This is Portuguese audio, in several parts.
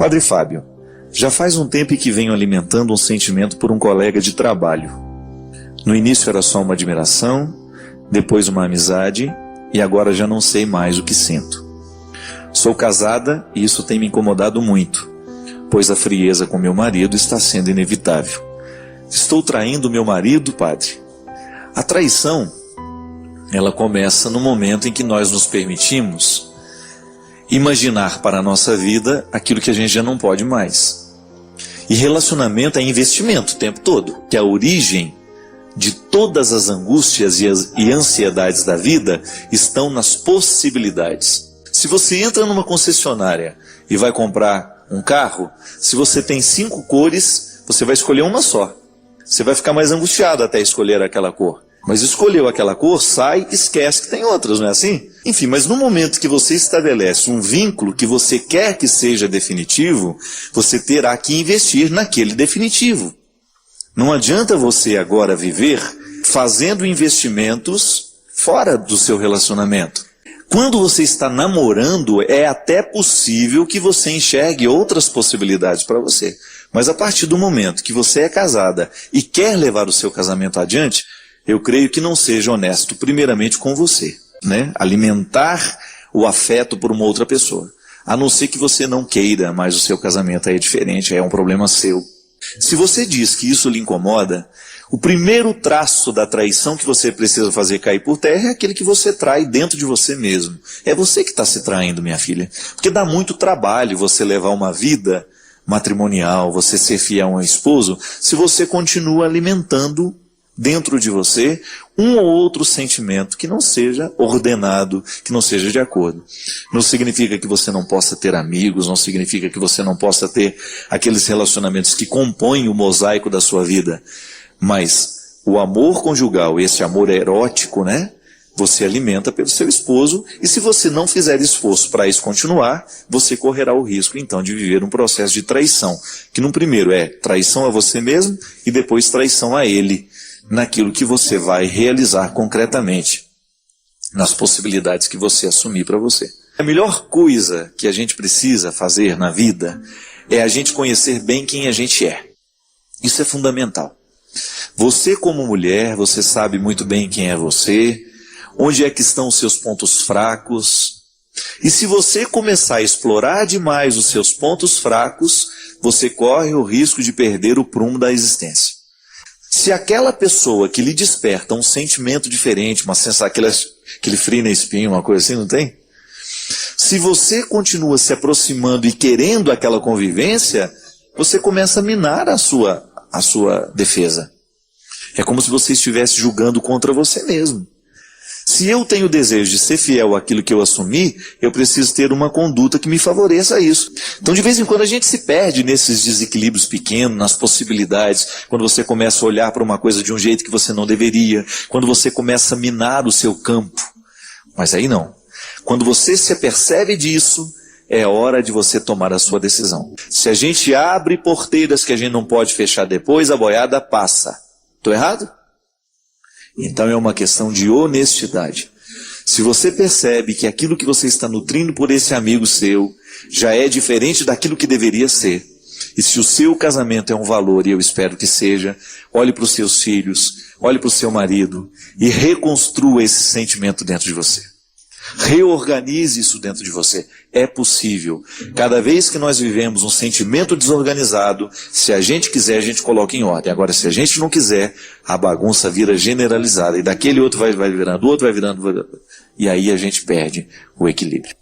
Padre Fábio, já faz um tempo que venho alimentando um sentimento por um colega de trabalho. No início era só uma admiração, depois uma amizade e agora já não sei mais o que sinto. Sou casada e isso tem me incomodado muito, pois a frieza com meu marido está sendo inevitável. Estou traindo meu marido, padre? A traição, ela começa no momento em que nós nos permitimos imaginar para a nossa vida aquilo que a gente já não pode mais. E relacionamento é investimento o tempo todo, que a origem de todas as angústias e ansiedades da vida estão nas possibilidades. Se você entra numa concessionária e vai comprar um carro, se você tem 5 cores, você vai escolher uma só. Você vai ficar mais angustiado até escolher aquela cor. Mas escolheu aquela cor, sai, esquece que tem outras, não é assim? Enfim, mas no momento que você estabelece um vínculo que você quer que seja definitivo, você terá que investir naquele definitivo. Não adianta você agora viver fazendo investimentos fora do seu relacionamento. Quando você está namorando, é até possível que você enxergue outras possibilidades para você. Mas a partir do momento que você é casada e quer levar o seu casamento adiante, eu creio que não seja honesto primeiramente com você, né? Alimentar o afeto por uma outra pessoa. A não ser que você não queira, mas o seu casamento aí é diferente, é um problema seu. Se você diz que isso lhe incomoda, o primeiro traço da traição que você precisa fazer cair por terra é aquele que você trai dentro de você mesmo. É você que está se traindo, minha filha. Porque dá muito trabalho você levar uma vida matrimonial, você ser fiel a um esposo, se você continua alimentando dentro de você um ou outro sentimento que não seja ordenado, que não seja de acordo. Não significa que você não possa ter amigos, não significa que você não possa ter aqueles relacionamentos que compõem o mosaico da sua vida. Mas o amor conjugal, esse amor erótico, né? Você alimenta pelo seu esposo, e se você não fizer esforço para isso continuar, você correrá o risco então de viver um processo de traição, que no primeiro é traição a você mesmo e depois traição a ele, naquilo que você vai realizar concretamente, nas possibilidades que você assumir para você. A melhor coisa que a gente precisa fazer na vida é a gente conhecer bem quem a gente é. Isso é fundamental. Você como mulher, você sabe muito bem quem é você, onde é que estão os seus pontos fracos. E se você começar a explorar demais os seus pontos fracos, você corre o risco de perder o prumo da existência. Se aquela pessoa que lhe desperta um sentimento diferente, uma sensação, aquele frio na espinha, uma coisa assim, não tem? Se você continua se aproximando e querendo aquela convivência, você começa a minar a sua defesa. É como se você estivesse julgando contra você mesmo. Se eu tenho o desejo de ser fiel àquilo que eu assumi, eu preciso ter uma conduta que me favoreça isso. Então, de vez em quando, a gente se perde nesses desequilíbrios pequenos, nas possibilidades, quando você começa a olhar para uma coisa de um jeito que você não deveria, quando você começa a minar o seu campo. Mas aí não. Quando você se apercebe disso, é hora de você tomar a sua decisão. Se a gente abre porteiras que a gente não pode fechar depois, a boiada passa. Estou errado? Então é uma questão de honestidade. Se você percebe que aquilo que você está nutrindo por esse amigo seu já é diferente daquilo que deveria ser, e se o seu casamento é um valor, e eu espero que seja, olhe para os seus filhos, olhe para o seu marido e reconstrua esse sentimento dentro de você. Reorganize isso dentro de você. É possível. Cada vez que nós vivemos um sentimento desorganizado, se a gente quiser, a gente coloca em ordem. Agora, se a gente não quiser, a bagunça vira generalizada. E daquele outro vai virando, o outro vai virando. E aí a gente perde o equilíbrio.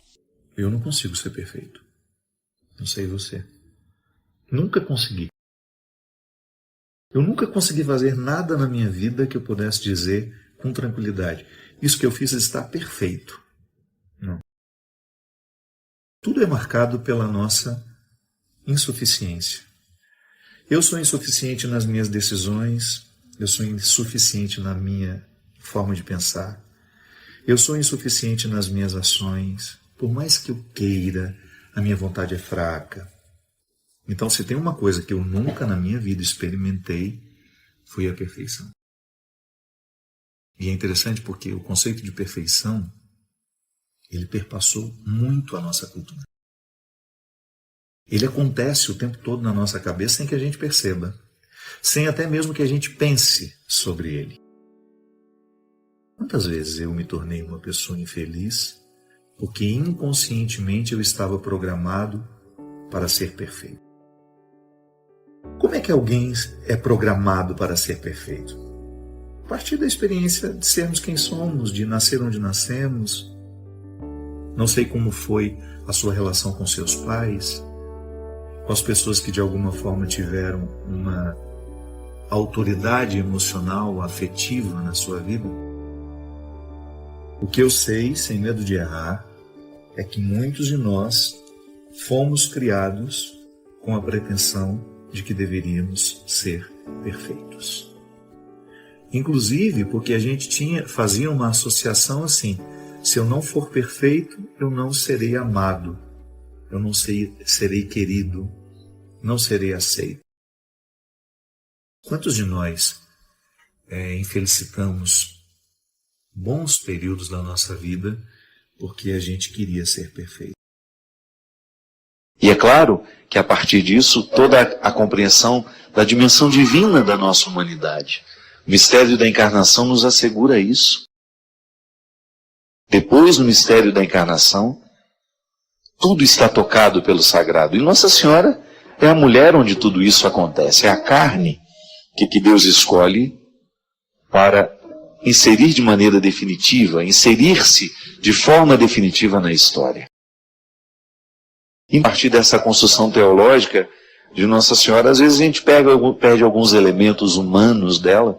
Eu não consigo ser perfeito. Não sei você. Nunca consegui. Eu nunca consegui fazer nada na minha vida que eu pudesse dizer com tranquilidade: isso que eu fiz está perfeito. Não. Tudo é marcado pela nossa insuficiência. Eu sou insuficiente nas minhas decisões, eu sou insuficiente na minha forma de pensar, eu sou insuficiente nas minhas ações. Por mais que eu queira, a minha vontade é fraca. Então, se tem uma coisa que eu nunca na minha vida experimentei, foi a perfeição. E é interessante porque o conceito de perfeição, ele perpassou muito a nossa cultura. Ele acontece o tempo todo na nossa cabeça sem que a gente perceba, sem até mesmo que a gente pense sobre ele. Quantas vezes eu me tornei uma pessoa infeliz porque inconscientemente eu estava programado para ser perfeito? Como é que alguém é programado para ser perfeito? A partir da experiência de sermos quem somos, de nascer onde nascemos. Não sei como foi a sua relação com seus pais, com as pessoas que de alguma forma tiveram uma autoridade emocional, afetiva na sua vida. O que eu sei, sem medo de errar, é que muitos de nós fomos criados com a pretensão de que deveríamos ser perfeitos. Inclusive porque a gente fazia uma associação assim: se eu não for perfeito, eu não serei amado, eu não serei querido, não serei aceito. Quantos de nós infelicitamos bons períodos da nossa vida porque a gente queria ser perfeito? E é claro que a partir disso, toda a compreensão da dimensão divina da nossa humanidade. O mistério da encarnação nos assegura isso. Depois do mistério da encarnação, tudo está tocado pelo sagrado. E Nossa Senhora é a mulher onde tudo isso acontece. É a carne que Deus escolhe para inserir de maneira definitiva, inserir-se de forma definitiva na história. E a partir dessa construção teológica de Nossa Senhora, às vezes a gente perde alguns elementos humanos dela.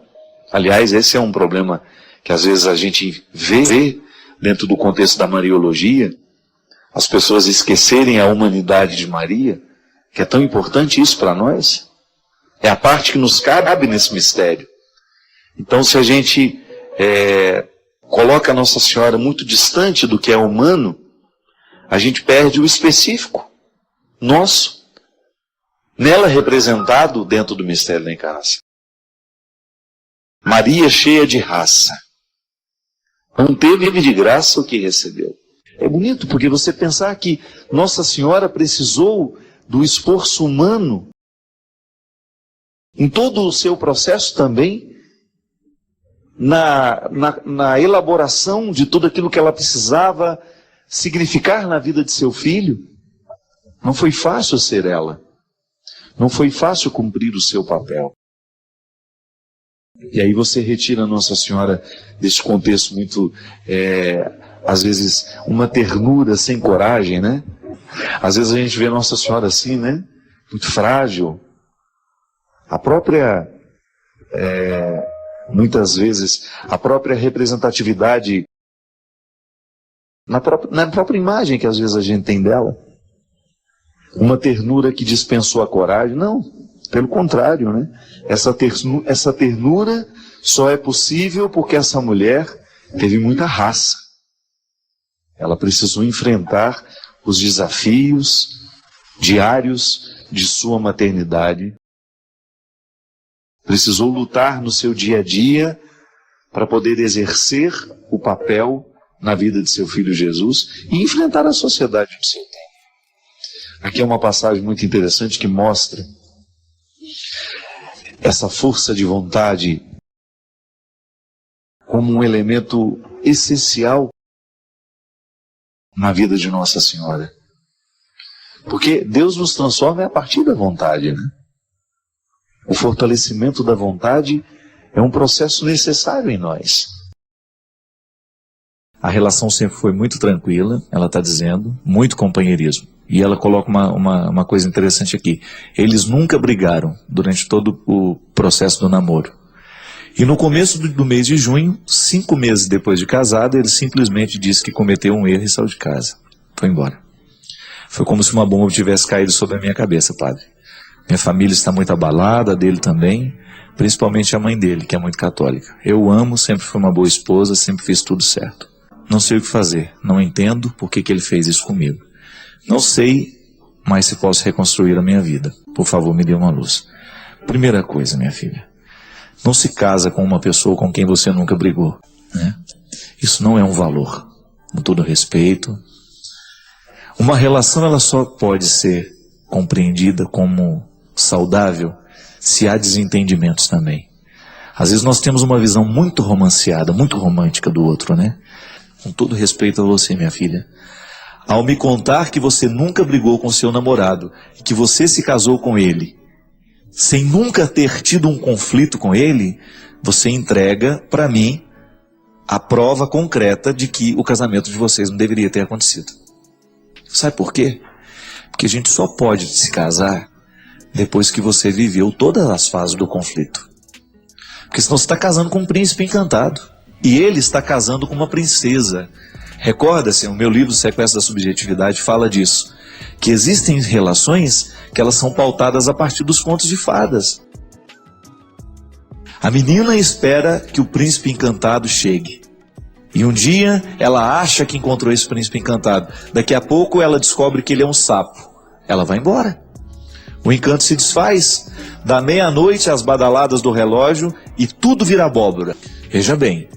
Aliás, esse é um problema que às vezes a gente vê dentro do contexto da Mariologia, as pessoas esquecerem a humanidade de Maria, que é tão importante isso para nós. É a parte que nos cabe nesse mistério. Então, se a gente coloca a Nossa Senhora muito distante do que é humano, a gente perde o específico nosso, nela representado dentro do mistério da encarnação. Maria cheia de raça, não teve de graça o que recebeu. É bonito porque você pensar que Nossa Senhora precisou do esforço humano em todo o seu processo também, na elaboração de tudo aquilo que ela precisava significar na vida de seu filho. Não foi fácil ser ela. Não foi fácil cumprir o seu papel. E aí você retira Nossa Senhora desse contexto muito, às vezes, uma ternura sem coragem, né? Às vezes a gente vê Nossa Senhora assim, né? Muito frágil. A própria, muitas vezes, a própria representatividade na própria imagem que às vezes a gente tem dela. Uma ternura que dispensou a coragem. Não, pelo contrário, né? Essa ternura só é possível porque essa mulher teve muita raça. Ela precisou enfrentar os desafios diários de sua maternidade. Precisou lutar no seu dia a dia para poder exercer o papel na vida de seu filho Jesus e enfrentar a sociedade do seu tempo. Aqui é uma passagem muito interessante que mostra essa força de vontade como um elemento essencial na vida de Nossa Senhora. Porque Deus nos transforma a partir da vontade, né? O fortalecimento da vontade é um processo necessário em nós. A relação sempre foi muito tranquila, ela está dizendo, muito companheirismo. E ela coloca uma coisa interessante aqui. Eles nunca brigaram durante todo o processo do namoro. E no começo do mês de junho, 5 meses depois de casado, ele simplesmente disse que cometeu um erro e saiu de casa. Foi embora. Foi como se uma bomba tivesse caído sobre a minha cabeça, padre. Minha família está muito abalada, a dele também, principalmente a mãe dele, que é muito católica. Eu o amo, sempre fui uma boa esposa, sempre fiz tudo certo. Não sei o que fazer, não entendo por que ele fez isso comigo. Não sei mais se posso reconstruir a minha vida. Por favor, me dê uma luz. Primeira coisa, minha filha, não se casa com uma pessoa com quem você nunca brigou, né? Isso não é um valor, com todo respeito. Uma relação ela só pode ser compreendida como saudável se há desentendimentos também. Às vezes nós temos uma visão muito romanceada, muito romântica do outro, né? Com todo respeito a você, minha filha. Ao me contar que você nunca brigou com seu namorado, que você se casou com ele, sem nunca ter tido um conflito com ele, você entrega para mim a prova concreta de que o casamento de vocês não deveria ter acontecido. Sabe por quê? Porque a gente só pode se casar depois que você viveu todas as fases do conflito. Porque senão você está casando com um príncipe encantado. E ele está casando com uma princesa. Recorda-se, o meu livro Sequestro da Subjetividade fala disso. Que existem relações que elas são pautadas a partir dos contos de fadas. A menina espera que o príncipe encantado chegue. E um dia ela acha que encontrou esse príncipe encantado. Daqui a pouco ela descobre que ele é um sapo. Ela vai embora. O encanto se desfaz. Da meia-noite às badaladas do relógio e tudo vira abóbora. Veja bem,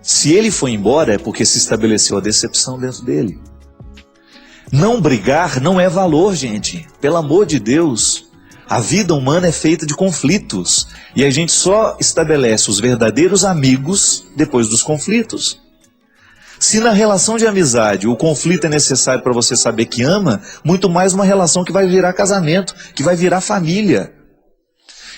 se ele foi embora é porque se estabeleceu a decepção dentro dele. Não brigar não é valor, gente. Pelo amor de Deus. A vida humana é feita de conflitos. E a gente só estabelece os verdadeiros amigos depois dos conflitos. Se na relação de amizade o conflito é necessário para você saber que ama, muito mais uma relação que vai virar casamento, que vai virar família.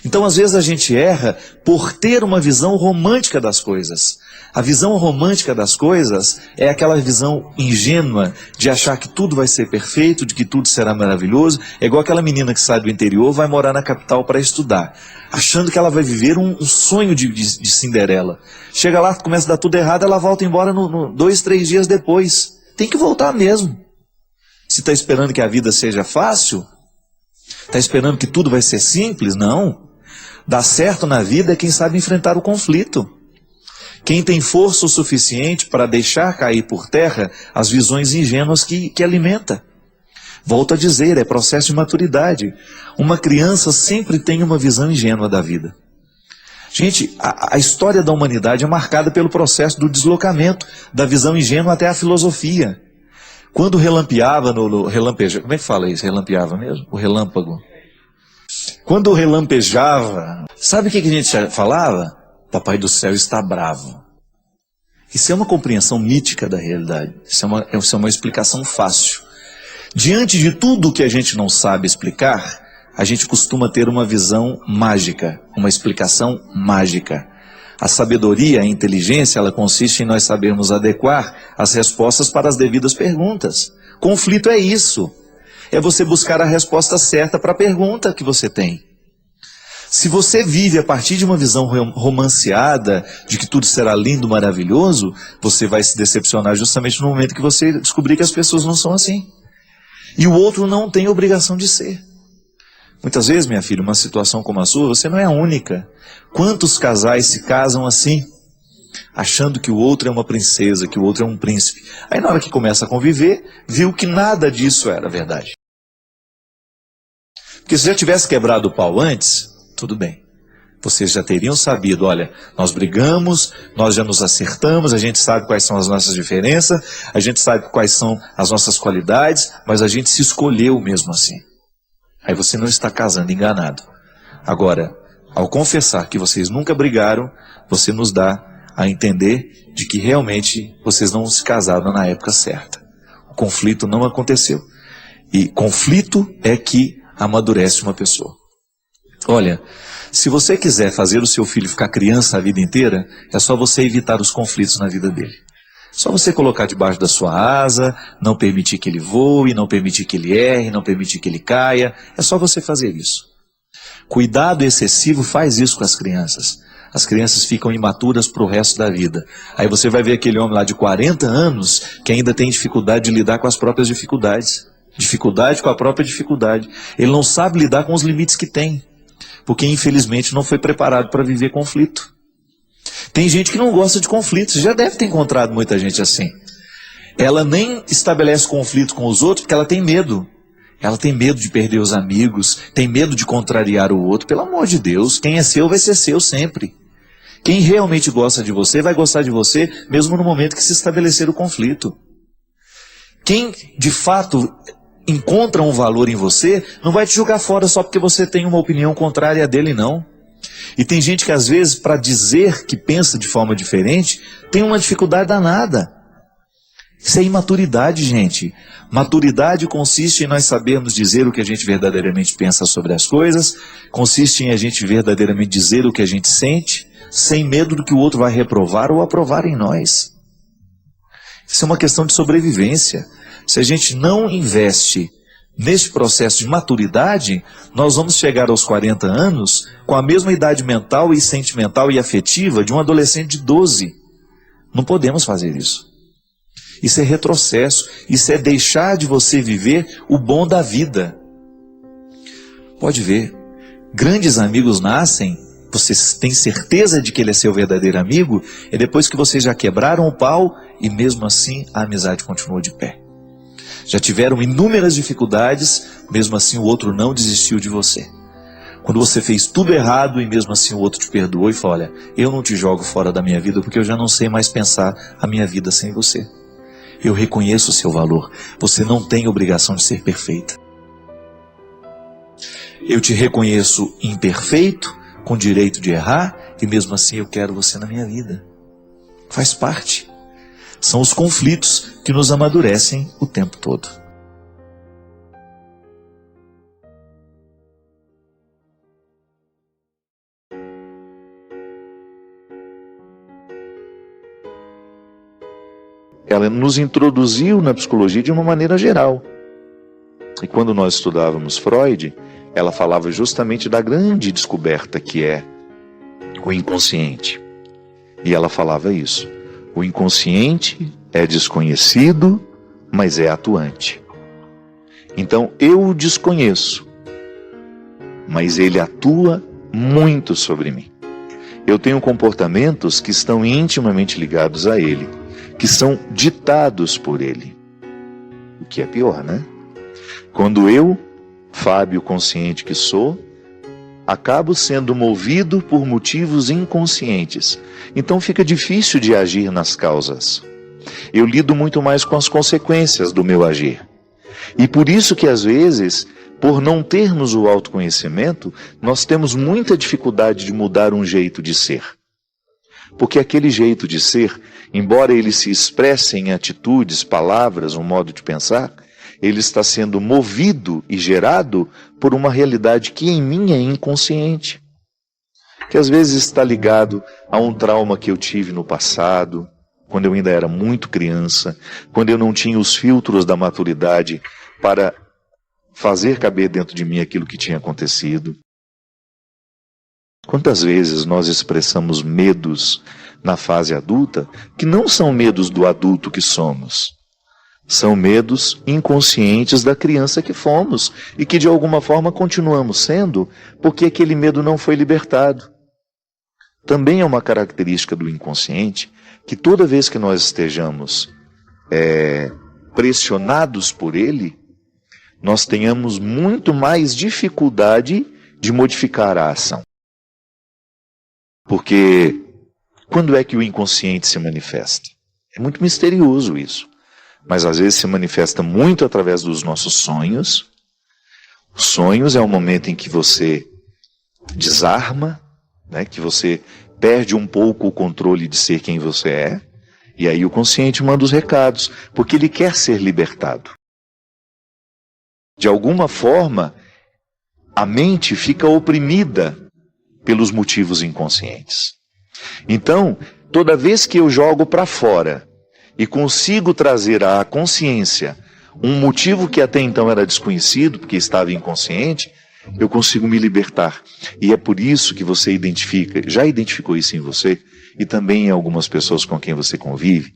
Então às vezes a gente erra por ter uma visão romântica das coisas. A visão romântica das coisas é aquela visão ingênua de achar que tudo vai ser perfeito, de que tudo será maravilhoso. É igual aquela menina que sai do interior, vai morar na capital para estudar, achando que ela vai viver um sonho de Cinderela. Chega lá, começa a dar tudo errado, ela volta embora 2, 3 dias depois. Tem que voltar mesmo. Se está esperando que a vida seja fácil, está esperando que tudo vai ser simples, não. Dá certo na vida é quem sabe enfrentar o conflito. Quem tem força o suficiente para deixar cair por terra as visões ingênuas que alimenta. Volto a dizer, é processo de maturidade. Uma criança sempre tem uma visão ingênua da vida. Gente, a história da humanidade é marcada pelo processo do deslocamento da visão ingênua até a filosofia. Quando relampeava relampeja, como é que fala isso? Relampeava mesmo? O relâmpago. Quando relampejava, sabe o que a gente falava? Papai do céu está bravo. Isso é uma compreensão mítica da realidade. Isso é uma explicação fácil. Diante de tudo que a gente não sabe explicar, a gente costuma ter uma visão mágica, uma explicação mágica. A sabedoria, a inteligência, ela consiste em nós sabermos adequar as respostas para as devidas perguntas. Conflito é isso. É você buscar a resposta certa para a pergunta que você tem. Se você vive a partir de uma visão romanceada, de que tudo será lindo, maravilhoso, você vai se decepcionar justamente no momento que você descobrir que as pessoas não são assim. E o outro não tem obrigação de ser. Muitas vezes, minha filha, uma situação como a sua, você não é a única. Quantos casais se casam assim, achando que o outro é uma princesa, que o outro é um príncipe? Aí na hora que começa a conviver, viu que nada disso era verdade. Porque se já tivesse quebrado o pau antes, tudo bem. Vocês já teriam sabido, olha, nós brigamos, nós já nos acertamos, a gente sabe quais são as nossas diferenças, a gente sabe quais são as nossas qualidades, mas a gente se escolheu mesmo assim. Aí você não está casando enganado. Agora, ao confessar que vocês nunca brigaram, você nos dá a entender de que realmente vocês não se casaram na época certa. O conflito não aconteceu. E conflito é que amadurece uma pessoa. Olha, se você quiser fazer o seu filho ficar criança a vida inteira, é só você evitar os conflitos na vida dele. Só você colocar debaixo da sua asa, não permitir que ele voe, não permitir que ele erre, não permitir que ele caia. É só você fazer isso. Cuidado excessivo faz isso com as crianças. As crianças ficam imaturas para o resto da vida. Aí você vai ver aquele homem lá de 40 anos que ainda tem dificuldade de lidar com as próprias dificuldades. Dificuldade com a própria dificuldade. Ele não sabe lidar com os limites que tem. Porque infelizmente não foi preparado para viver conflito. Tem gente que não gosta de conflitos. Você já deve ter encontrado muita gente assim. Ela nem estabelece conflito com os outros porque ela tem medo. Ela tem medo de perder os amigos, tem medo de contrariar o outro. Pelo amor de Deus, quem é seu vai ser seu sempre. Quem realmente gosta de você vai gostar de você mesmo no momento que se estabelecer o conflito. Quem de fato encontra um valor em você, não vai te jogar fora só porque você tem uma opinião contrária a dele, não. E tem gente que às vezes, para dizer que pensa de forma diferente, tem uma dificuldade danada. Isso é imaturidade, gente. Maturidade consiste em nós sabermos dizer o que a gente verdadeiramente pensa sobre as coisas, consiste em a gente verdadeiramente dizer o que a gente sente, sem medo do que o outro vai reprovar ou aprovar em nós. Isso é uma questão de sobrevivência. Se a gente não investe neste processo de maturidade, nós vamos chegar aos 40 anos com a mesma idade mental e sentimental e afetiva de um adolescente de 12. Não podemos fazer isso. Isso é retrocesso, isso é deixar de você viver o bom da vida. Pode ver, grandes amigos nascem, você tem certeza de que ele é seu verdadeiro amigo, é depois que vocês já quebraram o pau e mesmo assim a amizade continuou de pé. Já tiveram inúmeras dificuldades, mesmo assim o outro não desistiu de você. Quando você fez tudo errado e mesmo assim o outro te perdoou e falou, olha, eu não te jogo fora da minha vida porque eu já não sei mais pensar a minha vida sem você. Eu reconheço o seu valor. Você não tem obrigação de ser perfeita. Eu te reconheço imperfeito, com direito de errar, e mesmo assim eu quero você na minha vida. Faz parte. São os conflitos que nos amadurecem o tempo todo. Ela nos introduziu na psicologia de uma maneira geral. E quando nós estudávamos Freud, ela falava justamente da grande descoberta que é o inconsciente. E ela falava isso. O inconsciente é desconhecido, mas é atuante. Então eu o desconheço, mas ele atua muito sobre mim. Eu tenho comportamentos que estão intimamente ligados a ele, que são ditados por ele. O que é pior, né? Quando eu, Fábio consciente que sou, acabo sendo movido por motivos inconscientes. Então fica difícil de agir nas causas. Eu lido muito mais com as consequências do meu agir. E por isso que às vezes, por não termos o autoconhecimento, nós temos muita dificuldade de mudar um jeito de ser. Porque aquele jeito de ser, embora ele se expresse em atitudes, palavras, um modo de pensar, ele está sendo movido e gerado por uma realidade que em mim é inconsciente. Que às vezes está ligado a um trauma que eu tive no passado, quando eu ainda era muito criança, quando eu não tinha os filtros da maturidade para fazer caber dentro de mim aquilo que tinha acontecido. Quantas vezes nós expressamos medos na fase adulta que não são medos do adulto que somos, são medos inconscientes da criança que fomos e que de alguma forma continuamos sendo porque aquele medo não foi libertado. Também é uma característica do inconsciente que toda vez que nós estejamos pressionados por ele, nós tenhamos muito mais dificuldade de modificar a ação. Porque quando é que o inconsciente se manifesta? É muito misterioso isso. Mas às vezes se manifesta muito através dos nossos sonhos. Os sonhos é o momento em que você desarma, né, que você perde um pouco o controle de ser quem você é. E aí o consciente manda os recados, porque ele quer ser libertado. De alguma forma, a mente fica oprimida pelos motivos inconscientes. Então, toda vez que eu jogo para fora e consigo trazer à consciência um motivo que até então era desconhecido, porque estava inconsciente, eu consigo me libertar. E é por isso que você já identificou isso em você, e também em algumas pessoas com quem você convive,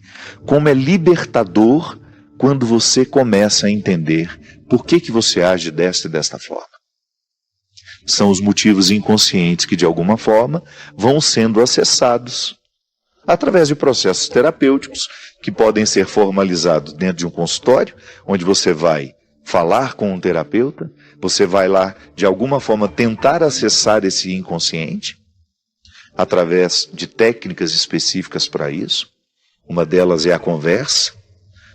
como é libertador quando você começa a entender por que você age desta e desta forma. São os motivos inconscientes que, de alguma forma, vão sendo acessados através de processos terapêuticos que podem ser formalizados dentro de um consultório, onde você vai falar com um terapeuta, você vai lá, de alguma forma, tentar acessar esse inconsciente, através de técnicas específicas para isso. Uma delas é a conversa.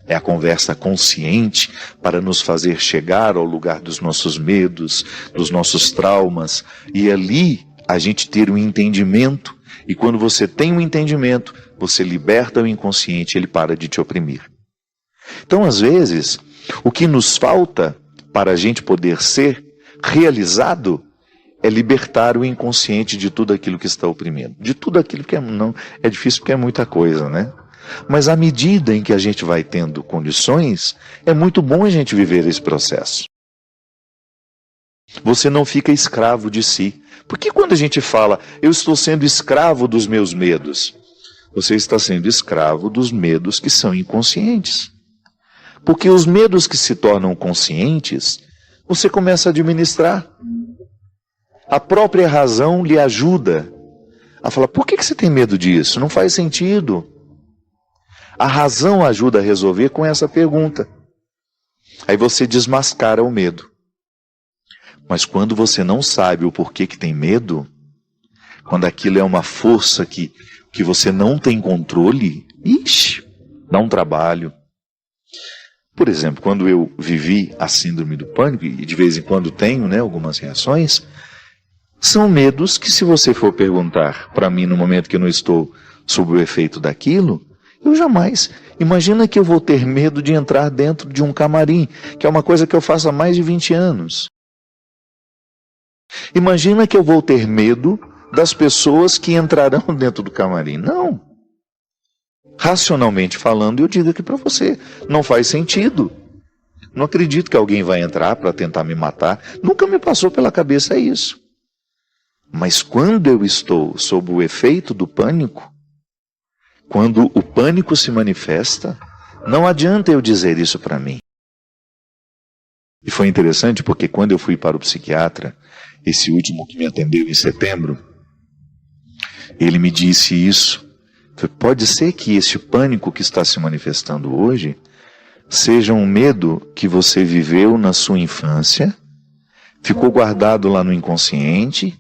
É a conversa consciente para nos fazer chegar ao lugar dos nossos medos, dos nossos traumas, e ali a gente ter um entendimento, e quando você tem um entendimento, você liberta o inconsciente, ele para de te oprimir. Então, às vezes, o que nos falta para a gente poder ser realizado é libertar o inconsciente de tudo aquilo que está oprimindo. De tudo aquilo que não é difícil porque é muita coisa, né? Mas à medida em que a gente vai tendo condições, é muito bom a gente viver esse processo. Você não fica escravo de si. Porque quando a gente fala, eu estou sendo escravo dos meus medos, você está sendo escravo dos medos que são inconscientes. Porque os medos que se tornam conscientes, você começa a administrar. A própria razão lhe ajuda a falar, por que você tem medo disso? Não faz sentido. A razão ajuda a resolver com essa pergunta. Aí você desmascara o medo. Mas quando você não sabe o porquê que tem medo, quando aquilo é uma força que você não tem controle, dá um trabalho. Por exemplo, quando eu vivi a síndrome do pânico, e de vez em quando tenho, algumas reações, são medos que, se você for perguntar para mim no momento que eu não estou sob o efeito daquilo, eu jamais. Imagina que eu vou ter medo de entrar dentro de um camarim, que é uma coisa que eu faço há mais de 20 anos. Imagina que eu vou ter medo das pessoas que entrarão dentro do camarim. Não. Racionalmente falando, eu digo aqui para você, não faz sentido. Não acredito que alguém vai entrar para tentar me matar. Nunca me passou pela cabeça isso. Mas quando eu estou sob o efeito do pânico, quando o pânico se manifesta, não adianta eu dizer isso para mim. E foi interessante porque quando eu fui para o psiquiatra, esse último que me atendeu em setembro, ele me disse isso. Pode ser que esse pânico que está se manifestando hoje seja um medo que você viveu na sua infância, ficou guardado lá no inconsciente,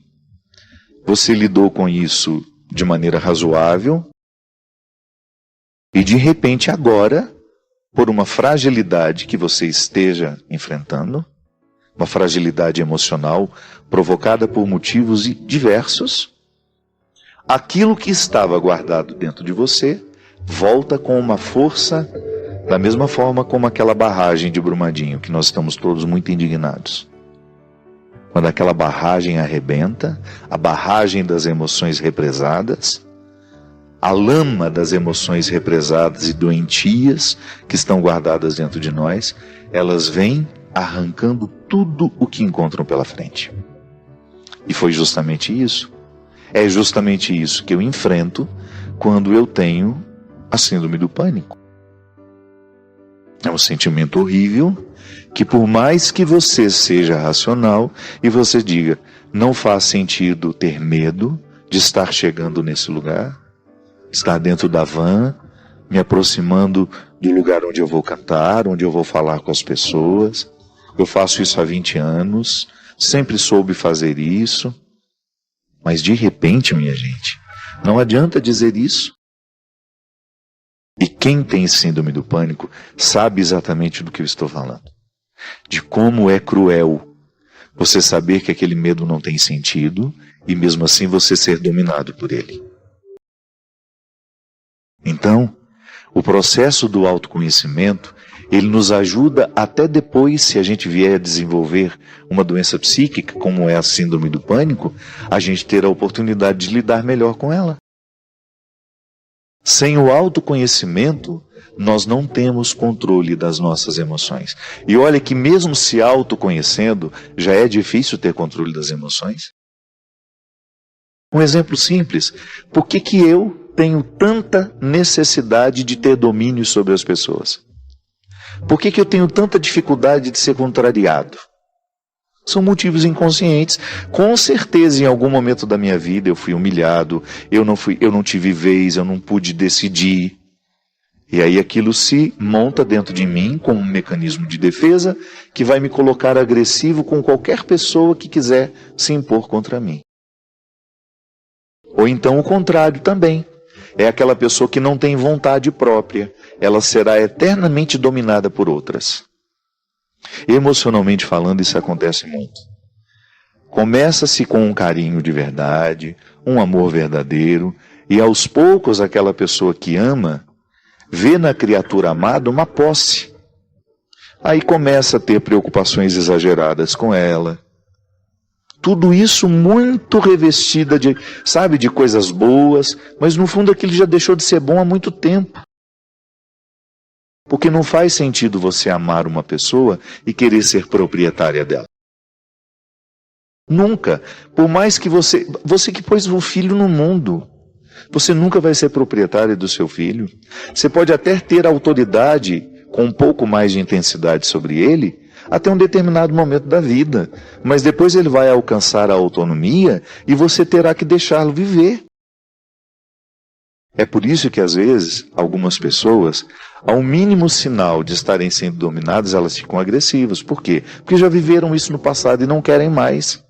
você lidou com isso de maneira razoável, e de repente agora, por uma fragilidade que você esteja enfrentando, uma fragilidade emocional provocada por motivos diversos, aquilo que estava guardado dentro de você volta com uma força, da mesma forma como aquela barragem de Brumadinho, que nós estamos todos muito indignados. Quando aquela barragem arrebenta, a barragem das emoções represadas, a lama das emoções represadas e doentias que estão guardadas dentro de nós, elas vêm arrancando tudo o que encontram pela frente. E foi justamente isso. É justamente isso que eu enfrento quando eu tenho a síndrome do pânico. É um sentimento horrível que, por mais que você seja racional e você diga, não faz sentido ter medo de estar chegando nesse lugar, estar dentro da van, me aproximando do lugar onde eu vou cantar, onde eu vou falar com as pessoas. Eu faço isso há 20 anos, sempre soube fazer isso. Mas de repente, minha gente, não adianta dizer isso. E quem tem síndrome do pânico sabe exatamente do que eu estou falando. De como é cruel você saber que aquele medo não tem sentido e mesmo assim você ser dominado por ele. Então, o processo do autoconhecimento, ele nos ajuda até depois, se a gente vier a desenvolver uma doença psíquica, como é a síndrome do pânico, a gente ter a oportunidade de lidar melhor com ela. Sem o autoconhecimento, nós não temos controle das nossas emoções. E olha que mesmo se autoconhecendo, já é difícil ter controle das emoções. Um exemplo simples, por que eu tenho tanta necessidade de ter domínio sobre as pessoas? Por que eu tenho tanta dificuldade de ser contrariado? São motivos inconscientes. Com certeza, em algum momento da minha vida, eu fui humilhado, eu não tive vez, eu não pude decidir. E aí aquilo se monta dentro de mim como um mecanismo de defesa que vai me colocar agressivo com qualquer pessoa que quiser se impor contra mim. Ou então o contrário também. é aquela pessoa que não tem vontade própria. Ela será eternamente dominada por outras. Emocionalmente falando, isso acontece muito. Começa-se com um carinho de verdade, um amor verdadeiro, e aos poucos aquela pessoa que ama vê na criatura amada uma posse. Aí começa a ter preocupações exageradas com ela. Tudo isso muito revestida de, sabe, de coisas boas, mas no fundo aquilo já deixou de ser bom há muito tempo. Porque não faz sentido você amar uma pessoa e querer ser proprietária dela. Nunca. Por mais que você que pôs o filho no mundo, você nunca vai ser proprietária do seu filho. Você pode até ter autoridade com um pouco mais de intensidade sobre ele, até um determinado momento da vida. Mas depois ele vai alcançar a autonomia e você terá que deixá-lo viver. É por isso que às vezes, algumas pessoas, ao mínimo sinal de estarem sendo dominadas, elas ficam agressivas. Por quê? Porque já viveram isso no passado e não querem mais.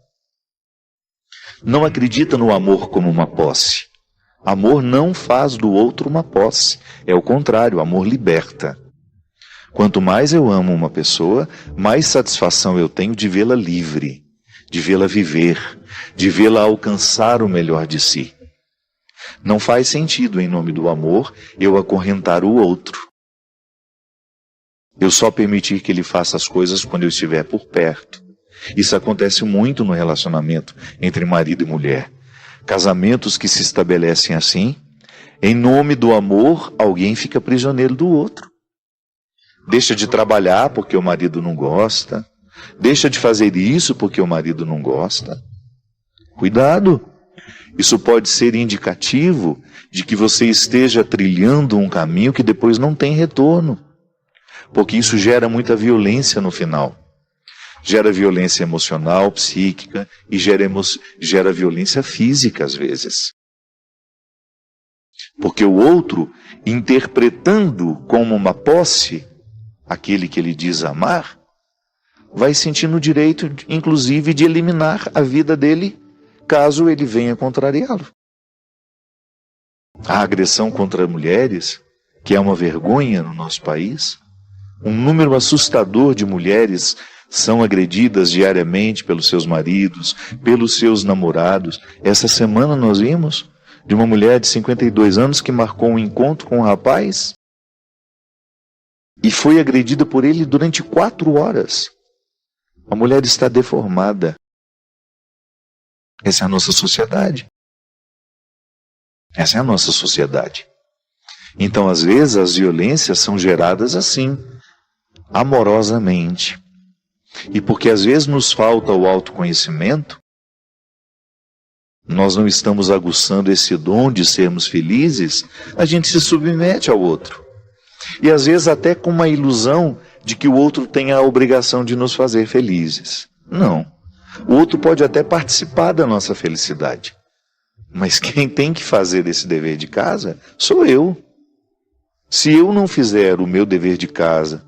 Não acredita no amor como uma posse. Amor não faz do outro uma posse. É o contrário, amor liberta. Quanto mais eu amo uma pessoa, mais satisfação eu tenho de vê-la livre, de vê-la viver, de vê-la alcançar o melhor de si. Não faz sentido, em nome do amor, eu acorrentar o outro. Eu só permitir que ele faça as coisas quando eu estiver por perto. Isso acontece muito no relacionamento entre marido e mulher. Casamentos que se estabelecem assim, em nome do amor, alguém fica prisioneiro do outro. Deixa de trabalhar porque o marido não gosta. Deixa de fazer isso porque o marido não gosta. Cuidado! Isso pode ser indicativo de que você esteja trilhando um caminho que depois não tem retorno. Porque isso gera muita violência no final. Gera violência emocional, psíquica e gera violência física às vezes. Porque o outro, interpretando como uma posse aquele que ele diz amar, vai sentindo o direito, inclusive, de eliminar a vida dele, caso ele venha contrariá-lo. A agressão contra mulheres, que é uma vergonha no nosso país, um número assustador de mulheres são agredidas diariamente pelos seus maridos, pelos seus namorados. Essa semana nós vimos de uma mulher de 52 anos que marcou um encontro com um rapaz e foi agredida por ele durante 4 horas. A mulher está deformada. Essa é a nossa sociedade. Essa é a nossa sociedade. Então, às vezes, as violências são geradas assim, amorosamente. E porque às vezes nos falta o autoconhecimento, nós não estamos aguçando esse dom de sermos felizes, a gente se submete ao outro. E às vezes até com uma ilusão de que o outro tem a obrigação de nos fazer felizes. Não. O outro pode até participar da nossa felicidade. Mas quem tem que fazer esse dever de casa sou eu. Se eu não fizer o meu dever de casa,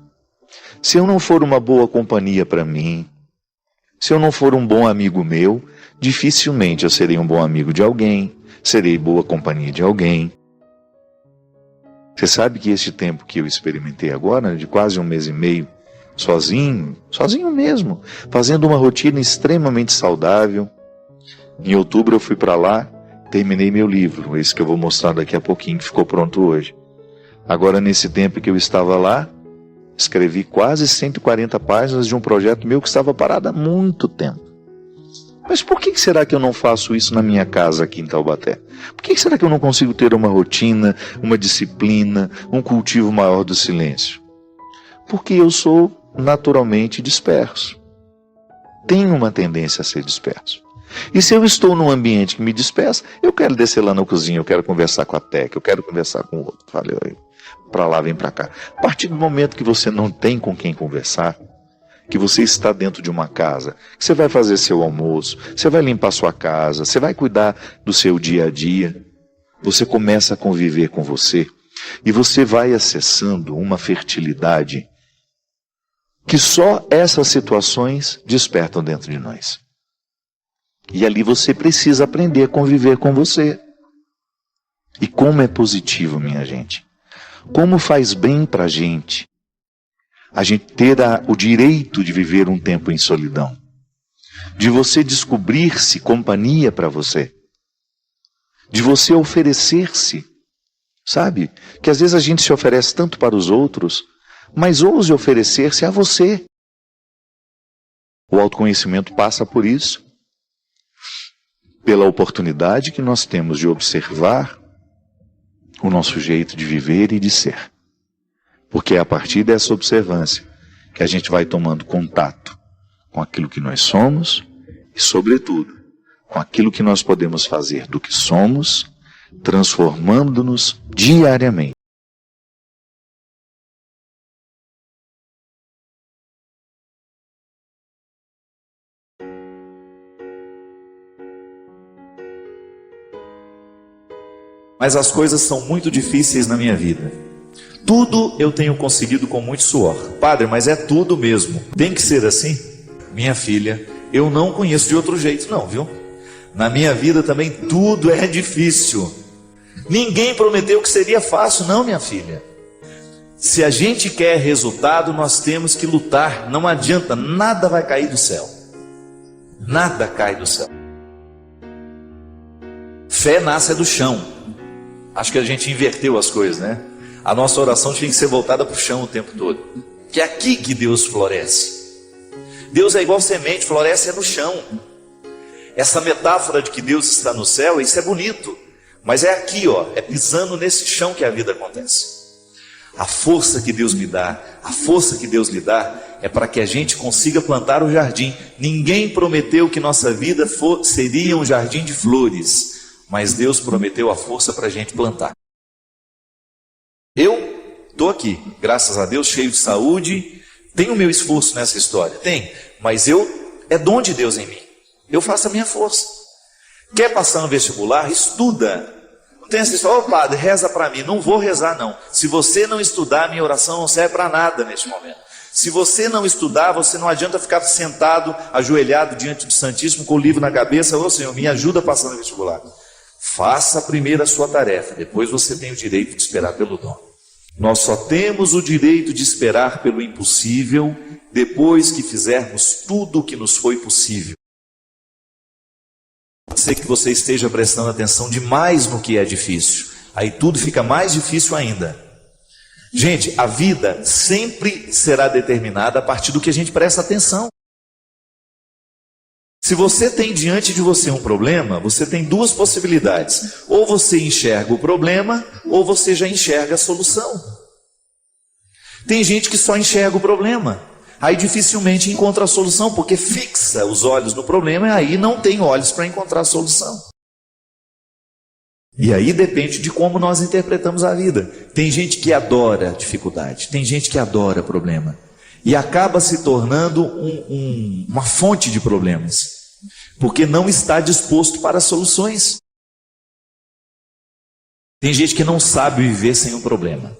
se eu não for uma boa companhia para mim, se eu não for um bom amigo meu, dificilmente eu serei um bom amigo de alguém, serei boa companhia de alguém. Você sabe que este tempo que eu experimentei agora, de quase 1 mês e meio, sozinho mesmo, fazendo uma rotina extremamente saudável. Em outubro eu fui para lá, terminei meu livro, esse que eu vou mostrar daqui a pouquinho, que ficou pronto hoje. Agora, nesse tempo que eu estava lá, escrevi quase 140 páginas de um projeto meu que estava parado há muito tempo. Mas por que será que eu não faço isso na minha casa aqui em Taubaté? Por que será que eu não consigo ter uma rotina, uma disciplina, um cultivo maior do silêncio? Porque eu sou naturalmente disperso. Tenho uma tendência a ser disperso. E se eu estou num ambiente que me dispersa, eu quero descer lá na cozinha, eu quero conversar com a Teca, eu quero conversar com o outro. Falei, para lá, vem para cá. A partir do momento que você não tem com quem conversar, que você está dentro de uma casa, que você vai fazer seu almoço, você vai limpar sua casa, você vai cuidar do seu dia a dia, você começa a conviver com você e você vai acessando uma fertilidade que só essas situações despertam dentro de nós. E ali você precisa aprender a conviver com você. E como é positivo, minha gente. Como faz bem para a gente ter o direito de viver um tempo em solidão. De você descobrir-se companhia para você. De você oferecer-se. Sabe? Que às vezes a gente se oferece tanto para os outros, mas ouse oferecer-se a você. O autoconhecimento passa por isso. Pela oportunidade que nós temos de observar o nosso jeito de viver e de ser. Porque é a partir dessa observância que a gente vai tomando contato com aquilo que nós somos e, sobretudo, com aquilo que nós podemos fazer do que somos, transformando-nos diariamente. Mas as coisas são muito difíceis na minha vida. Tudo eu tenho conseguido com muito suor. Padre, mas é tudo mesmo. Tem que ser assim? Minha filha, eu não conheço de outro jeito não, viu? Na minha vida também tudo é difícil. Ninguém prometeu que seria fácil, não, minha filha. Se a gente quer resultado, nós temos que lutar. Não adianta, nada vai cair do céu. Nada cai do céu. Fé nasce do chão. Acho que a gente inverteu as coisas, né? A nossa oração tinha que ser voltada para o chão o tempo todo. Que é aqui que Deus floresce. Deus é igual semente, floresce no chão. Essa metáfora de que Deus está no céu, isso é bonito. Mas é aqui, ó, é pisando nesse chão que a vida acontece. A força que Deus me dá, a força que Deus lhe dá, é para que a gente consiga plantar o jardim. Ninguém prometeu que nossa vida seria um jardim de flores. Mas Deus prometeu a força para a gente plantar. Eu estou aqui, graças a Deus, cheio de saúde. Tenho o meu esforço nessa história? Tem, mas é dom de Deus em mim. Eu faço a minha força. Quer passar no vestibular? Estuda. Não tem essa história, padre, reza para mim. Não vou rezar não. Se você não estudar, minha oração não serve para nada neste momento. Se você não estudar, você não adianta ficar sentado, ajoelhado diante do Santíssimo, com o livro na cabeça. Ô Senhor, me ajuda a passar no vestibular. Faça primeiro a sua tarefa, depois você tem o direito de esperar pelo dom. Nós só temos o direito de esperar pelo impossível depois que fizermos tudo o que nos foi possível. Pode ser que você esteja prestando atenção demais no que é difícil, aí tudo fica mais difícil ainda. Gente, a vida sempre será determinada a partir do que a gente presta atenção. Se você tem diante de você um problema, você tem duas possibilidades. Ou você enxerga o problema, ou você já enxerga a solução. Tem gente que só enxerga o problema. Aí dificilmente encontra a solução, porque fixa os olhos no problema e aí não tem olhos para encontrar a solução. E aí depende de como nós interpretamos a vida. Tem gente que adora dificuldade, tem gente que adora problema. E acaba se tornando uma fonte de problemas. Porque não está disposto para soluções. Tem gente que não sabe viver sem um problema.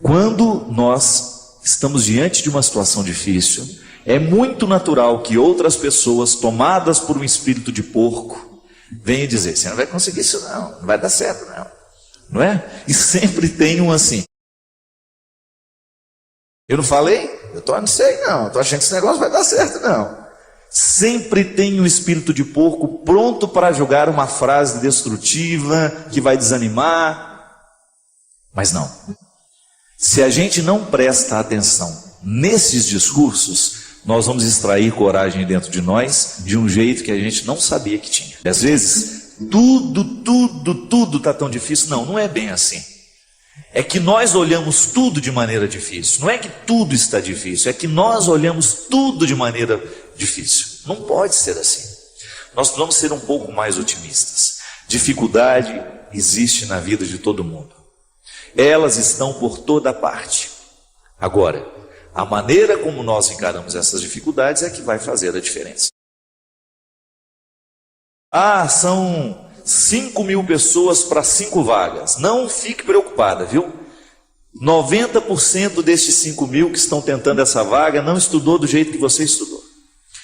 Quando nós estamos diante de uma situação difícil, é muito natural que outras pessoas, tomadas por um espírito de porco, venham dizer, você não vai conseguir isso não vai dar certo não. Não é? E sempre tem um assim. Eu não falei? Não sei não, estou achando que esse negócio vai dar certo não. Sempre tem um espírito de porco pronto para jogar uma frase destrutiva, que vai desanimar. Mas não. Se a gente não presta atenção nesses discursos, nós vamos extrair coragem dentro de nós de um jeito que a gente não sabia que tinha. E às vezes, tudo está tão difícil. Não, não é bem assim. É que nós olhamos tudo de maneira difícil. Não é que tudo está difícil, é que nós olhamos tudo de maneira difícil. Não pode ser assim. Nós precisamos ser um pouco mais otimistas. Dificuldade existe na vida de todo mundo. Elas estão por toda parte. Agora, a maneira como nós encaramos essas dificuldades é que vai fazer a diferença. São 5.000 pessoas para 5 vagas. Não fique preocupada, viu? 90% destes 5.000 que estão tentando essa vaga não estudou do jeito que você estudou.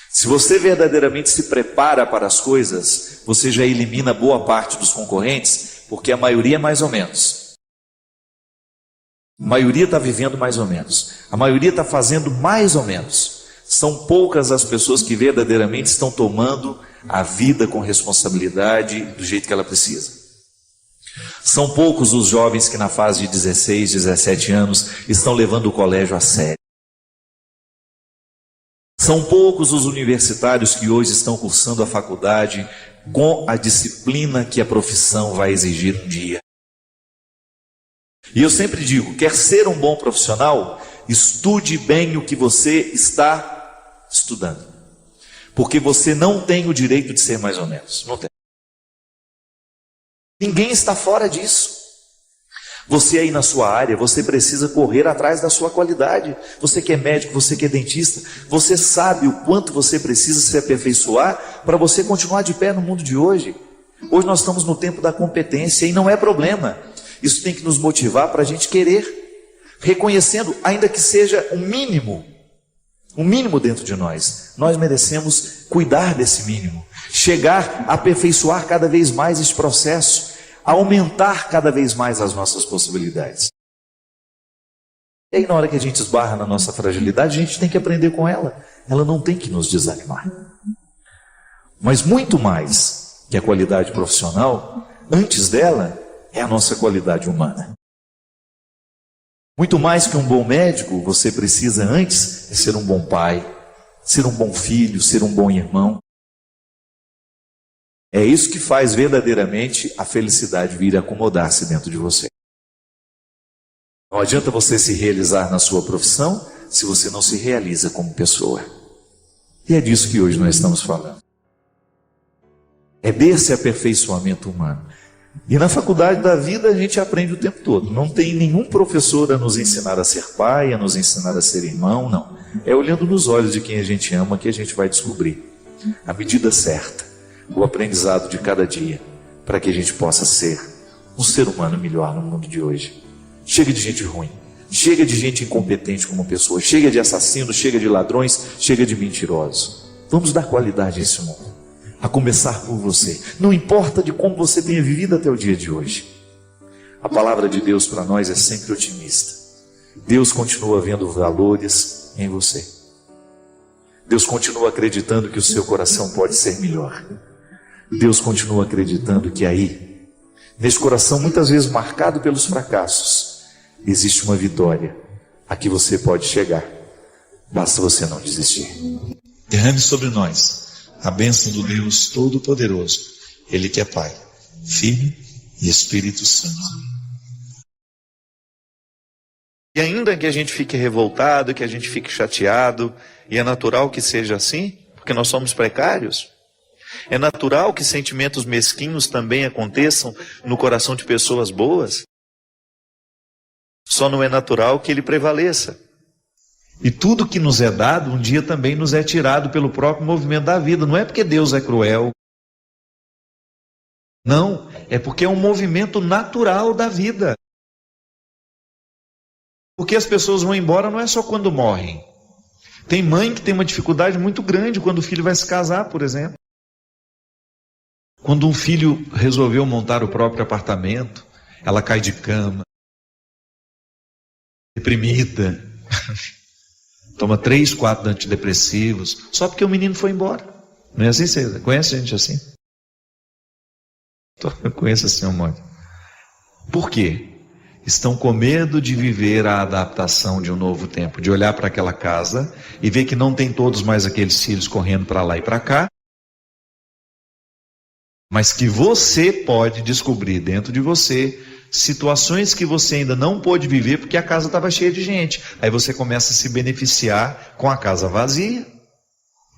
Se você verdadeiramente se prepara para as coisas, você já elimina boa parte dos concorrentes, porque a maioria é mais ou menos. A maioria está vivendo mais ou menos. A maioria está fazendo mais ou menos. São poucas as pessoas que verdadeiramente estão tomando a vida com responsabilidade do jeito que ela precisa. São poucos os jovens que na fase de 16, 17 anos estão levando o colégio a sério. São poucos os universitários que hoje estão cursando a faculdade com a disciplina que a profissão vai exigir um dia. E eu sempre digo, quer ser um bom profissional, estude bem o que você está estudando. Porque você não tem o direito de ser mais ou menos. Não tem. Ninguém está fora disso. Você aí na sua área, você precisa correr atrás da sua qualidade. Você que é médico, você que é dentista, você sabe o quanto você precisa se aperfeiçoar para você continuar de pé no mundo de hoje. Hoje nós estamos no tempo da competência e não é problema. Isso tem que nos motivar para a gente querer, reconhecendo, ainda que seja um mínimo dentro de nós. Nós merecemos cuidar desse mínimo, chegar a aperfeiçoar cada vez mais esse processo, aumentar cada vez mais as nossas possibilidades. E aí na hora que a gente esbarra na nossa fragilidade, a gente tem que aprender com ela. Ela não tem que nos desanimar. Mas muito mais que a qualidade profissional, antes dela é a nossa qualidade humana. Muito mais que um bom médico, você precisa antes ser um bom pai, ser um bom filho, ser um bom irmão. É isso que faz verdadeiramente a felicidade vir acomodar-se dentro de você. Não adianta você se realizar na sua profissão se você não se realiza como pessoa. E é disso que hoje nós estamos falando. É desse aperfeiçoamento humano. E na faculdade da vida a gente aprende o tempo todo. Não tem nenhum professor a nos ensinar a ser pai, a nos ensinar a ser irmão, não. É olhando nos olhos de quem a gente ama que a gente vai descobrir a medida certa, o aprendizado de cada dia, para que a gente possa ser um ser humano melhor no mundo de hoje. Chega de gente ruim, chega de gente incompetente como pessoa, chega de assassinos, chega de ladrões, chega de mentirosos. Vamos dar qualidade a esse mundo, a começar por você. Não importa de como você tenha vivido até o dia de hoje. A palavra de Deus para nós é sempre otimista. Deus continua vendo valores em você. Deus continua acreditando que o seu coração pode ser melhor. Deus continua acreditando que aí, nesse coração muitas vezes marcado pelos fracassos, existe uma vitória a que você pode chegar. Basta você não desistir. Derrame sobre nós a bênção do Deus Todo-Poderoso, Ele que é Pai, Filho e Espírito Santo. E ainda que a gente fique revoltado, que a gente fique chateado, e é natural que seja assim, porque nós somos precários, é natural que sentimentos mesquinhos também aconteçam no coração de pessoas boas, só não é natural que ele prevaleça. E tudo que nos é dado, um dia também nos é tirado pelo próprio movimento da vida. Não é porque Deus é cruel. Não, é porque é um movimento natural da vida. Porque as pessoas vão embora não é só quando morrem. Tem mãe que tem uma dificuldade muito grande quando o filho vai se casar, por exemplo. Quando um filho resolveu montar o próprio apartamento, ela cai de cama, deprimida, toma 3, 4 antidepressivos, só porque o menino foi embora. Não é assim, César? Conhece gente assim? Eu conheço assim um monte. Por quê? Estão com medo de viver a adaptação de um novo tempo, de olhar para aquela casa e ver que não tem todos mais aqueles filhos correndo para lá e para cá, mas que você pode descobrir dentro de você situações que você ainda não pôde viver porque a casa estava cheia de gente. Aí você começa a se beneficiar com a casa vazia.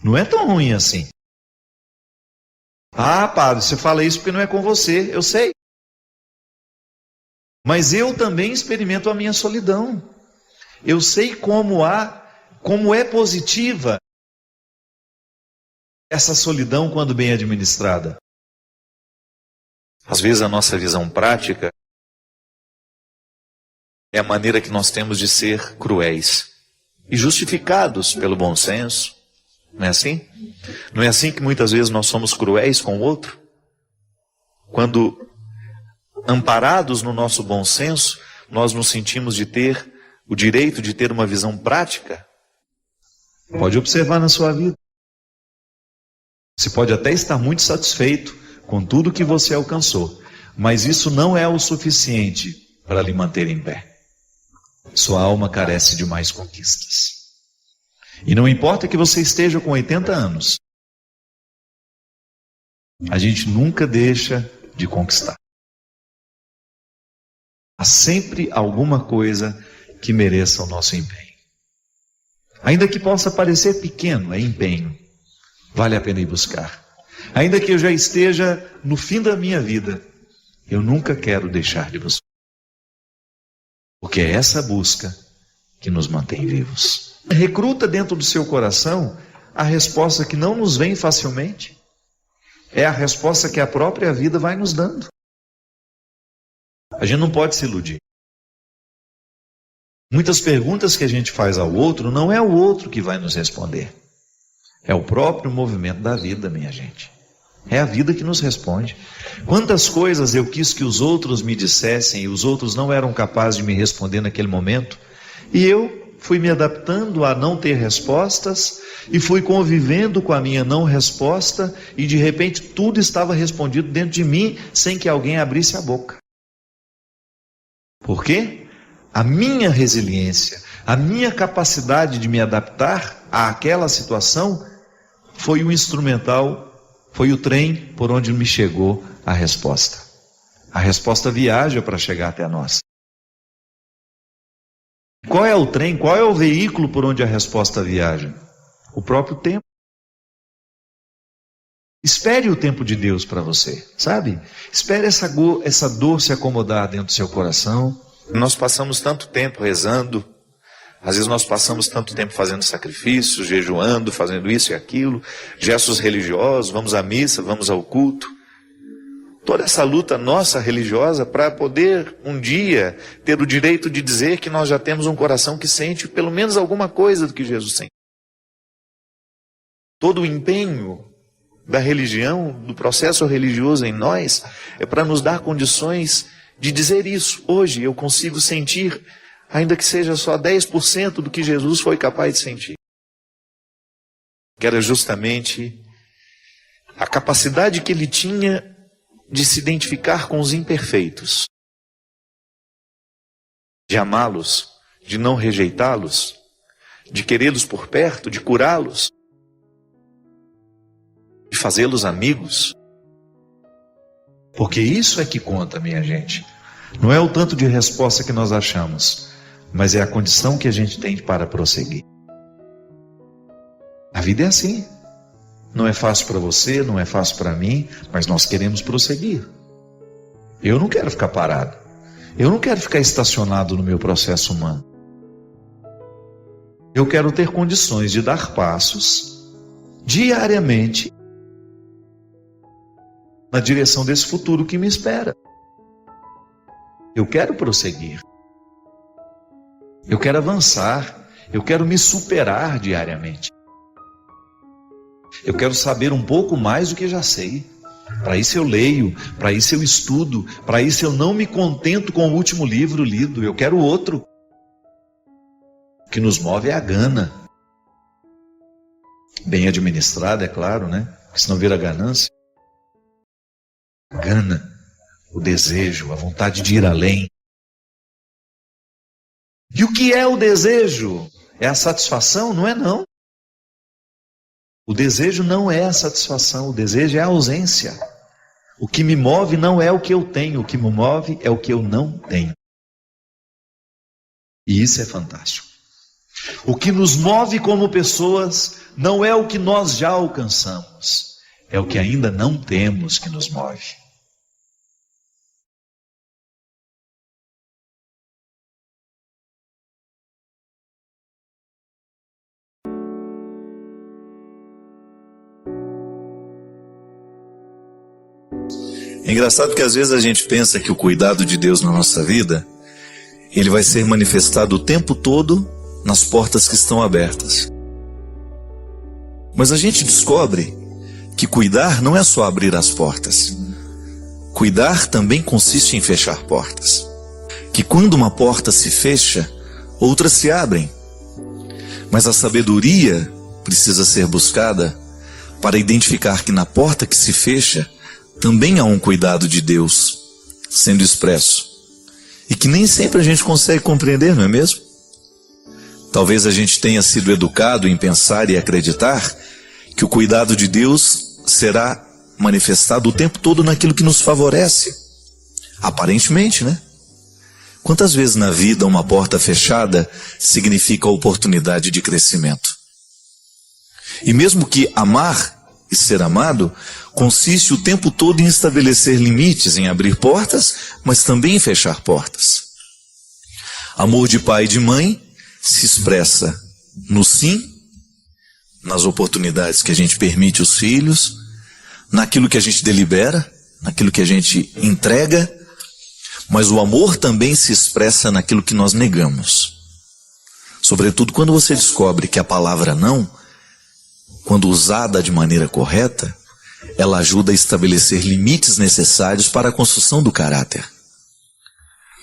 Não é tão ruim assim. Ah, padre, você fala isso porque não é com você. Eu sei. Mas eu também experimento a minha solidão. Eu sei como é positiva essa solidão quando bem administrada. Às vezes a nossa visão prática é a maneira que nós temos de ser cruéis e justificados pelo bom senso. Não é assim? Não é assim que muitas vezes nós somos cruéis com o outro? Quando amparados no nosso bom senso, nós nos sentimos de ter o direito de ter uma visão prática? Pode observar na sua vida. Você pode até estar muito satisfeito com tudo que você alcançou, mas isso não é o suficiente para lhe manter em pé. Sua alma carece de mais conquistas. E não importa que você esteja com 80 anos, a gente nunca deixa de conquistar. Há sempre alguma coisa que mereça o nosso empenho. Ainda que possa parecer pequeno, é empenho. Vale a pena ir buscar. Ainda que eu já esteja no fim da minha vida, eu nunca quero deixar de buscar. Porque é essa busca que nos mantém vivos. Recruta dentro do seu coração a resposta que não nos vem facilmente. É a resposta que a própria vida vai nos dando. A gente não pode se iludir. Muitas perguntas que a gente faz ao outro, não é o outro que vai nos responder. É o próprio movimento da vida, minha gente. É a vida que nos responde. Quantas coisas eu quis que os outros me dissessem e os outros não eram capazes de me responder naquele momento, e eu fui me adaptando a não ter respostas e fui convivendo com a minha não resposta, e de repente tudo estava respondido dentro de mim sem que alguém abrisse a boca. Por quê? A minha resiliência, a minha capacidade de me adaptar àquela situação foi o instrumental, foi o trem por onde me chegou a resposta. A resposta viaja para chegar até nós. Qual é o trem, qual é o veículo por onde a resposta viaja? O próprio tempo. Espere o tempo de Deus para você, sabe? Espere essa dor se acomodar dentro do seu coração. Nós passamos tanto tempo rezando, às vezes nós passamos tanto tempo fazendo sacrifícios, jejuando, fazendo isso e aquilo, gestos religiosos, vamos à missa, vamos ao culto. Toda essa luta nossa religiosa para poder um dia ter o direito de dizer que nós já temos um coração que sente pelo menos alguma coisa do que Jesus sente. Todo o empenho da religião, do processo religioso em nós, é para nos dar condições de dizer isso. Hoje eu consigo sentir, ainda que seja só 10% do que Jesus foi capaz de sentir. Que era justamente a capacidade que ele tinha de se identificar com os imperfeitos, de amá-los, de não rejeitá-los, de querê-los por perto, de curá-los, de fazê-los amigos. Porque isso é que conta, minha gente. Não é o tanto de resposta que nós achamos, mas é a condição que a gente tem para prosseguir. A vida é assim. Não é fácil para você, não é fácil para mim, mas nós queremos prosseguir. Eu não quero ficar parado. Eu não quero ficar estacionado no meu processo humano. Eu quero ter condições de dar passos diariamente na direção desse futuro que me espera. Eu quero prosseguir. Eu quero avançar. Eu quero me superar diariamente. Eu quero saber um pouco mais do que já sei. Para isso eu leio, para isso eu estudo, para isso eu não me contento com o último livro lido, eu quero outro. O que nos move é a gana. Bem administrada, é claro, né? Porque senão vira ganância. A gana, o desejo, a vontade de ir além. E o que é o desejo? É a satisfação? Não é não. O desejo não é a satisfação, o desejo é a ausência. O que me move não é o que eu tenho, o que me move é o que eu não tenho. E isso é fantástico. O que nos move como pessoas não é o que nós já alcançamos, é o que ainda não temos que nos move. É engraçado que às vezes a gente pensa que o cuidado de Deus na nossa vida, ele vai ser manifestado o tempo todo nas portas que estão abertas. Mas a gente descobre que cuidar não é só abrir as portas. cuidar também consiste em fechar portas. Que quando uma porta se fecha, outras se abrem. Mas a sabedoria precisa ser buscada para identificar que na porta que se fecha, também há um cuidado de Deus sendo expresso. E que nem sempre a gente consegue compreender, não é mesmo? Talvez a gente tenha sido educado em pensar e acreditar que o cuidado de Deus será manifestado o tempo todo naquilo que nos favorece. Aparentemente, né? Quantas vezes na vida uma porta fechada significa oportunidade de crescimento? E mesmo que amar e ser amado consiste o tempo todo em estabelecer limites, em abrir portas, mas também em fechar portas. Amor de pai e de mãe se expressa no sim, nas oportunidades que a gente permite aos filhos, naquilo que a gente delibera, naquilo que a gente entrega, mas o amor também se expressa naquilo que nós negamos. Sobretudo quando você descobre que a palavra não, quando usada de maneira correta, ela ajuda a estabelecer limites necessários para a construção do caráter.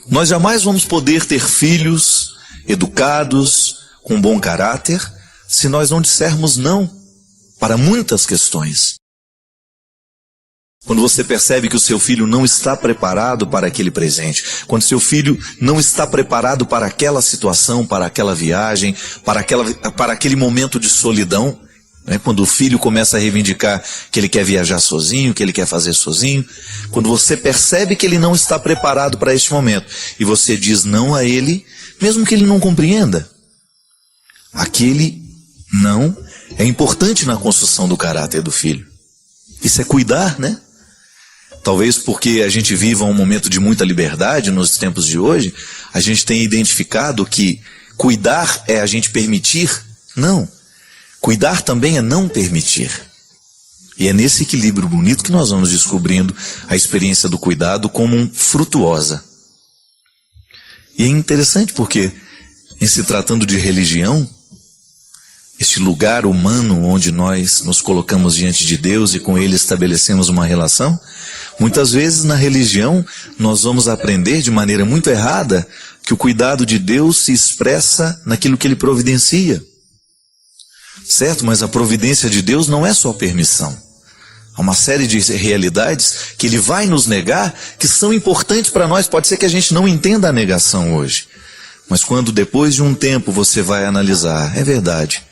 Nós jamais vamos poder ter filhos educados, com bom caráter, se nós não dissermos não para muitas questões. Quando você percebe que o seu filho não está preparado para aquele presente, quando seu filho não está preparado para aquela situação, para aquela viagem, para aquele momento de solidão, né? Quando o filho começa a reivindicar que ele quer viajar sozinho, que ele quer fazer sozinho, quando você percebe que ele não está preparado para este momento, e você diz não a ele, mesmo que ele não compreenda, aquele não é importante na construção do caráter do filho. Isso é cuidar, né? Talvez porque a gente viva um momento de muita liberdade nos tempos de hoje, a gente tenha identificado que cuidar é a gente permitir. Não. Cuidar também é não permitir. E é nesse equilíbrio bonito que nós vamos descobrindo a experiência do cuidado como frutuosa. E é interessante porque, em se tratando de religião, este lugar humano onde nós nos colocamos diante de Deus e com Ele estabelecemos uma relação, muitas vezes na religião nós vamos aprender de maneira muito errada que o cuidado de Deus se expressa naquilo que Ele providencia. Certo? Mas a providência de Deus não é só permissão. Há uma série de realidades que Ele vai nos negar que são importantes para nós. Pode ser que a gente não entenda a negação hoje. Mas quando depois de um tempo você vai analisar, é verdade,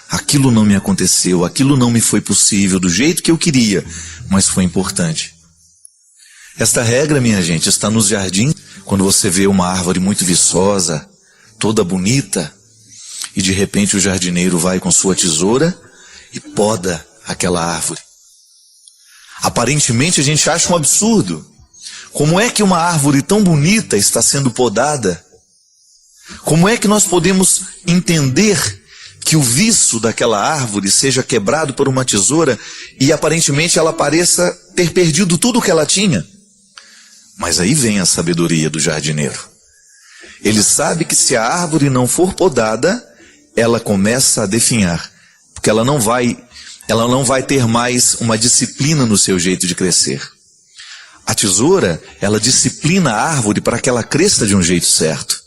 aquilo não me aconteceu, aquilo não me foi possível do jeito que eu queria, mas foi importante. Esta regra, minha gente, está nos jardins, quando você vê uma árvore muito viçosa, toda bonita, e de repente o jardineiro vai com sua tesoura e poda aquela árvore. Aparentemente a gente acha um absurdo. Como é que uma árvore tão bonita está sendo podada? Como é que nós podemos entender que o viço daquela árvore seja quebrado por uma tesoura e aparentemente ela pareça ter perdido tudo o que ela tinha? Mas aí vem a sabedoria do jardineiro. Ele sabe que se a árvore não for podada, ela começa a definhar, porque ela não vai ter mais uma disciplina no seu jeito de crescer. A tesoura, ela disciplina a árvore para que ela cresça de um jeito certo.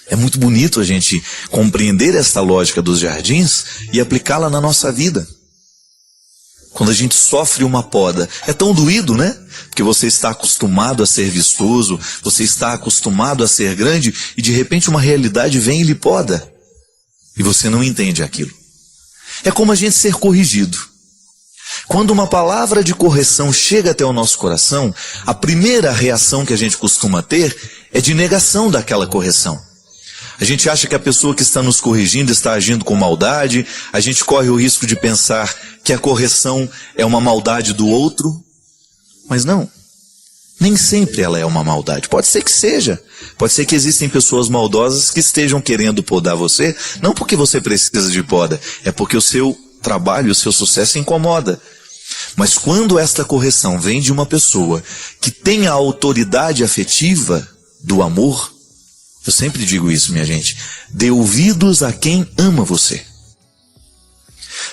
É muito bonito a gente compreender esta lógica dos jardins e aplicá-la na nossa vida. Quando a gente sofre uma poda, é tão doído, né? Porque você está acostumado a ser vistoso, você está acostumado a ser grande e de repente uma realidade vem e lhe poda. E você não entende aquilo. É como a gente ser corrigido. Quando uma palavra de correção chega até o nosso coração, a primeira reação que a gente costuma ter é de negação daquela correção. A gente acha que a pessoa que está nos corrigindo está agindo com maldade, a gente corre o risco de pensar que a correção é uma maldade do outro, mas não. Nem sempre ela é uma maldade. Pode ser que seja. Pode ser que existem pessoas maldosas que estejam querendo podar você, não porque você precisa de poda, é porque o seu trabalho, o seu sucesso incomoda. Mas quando esta correção vem de uma pessoa que tem a autoridade afetiva do amor, eu sempre digo isso, minha gente, dê ouvidos a quem ama você.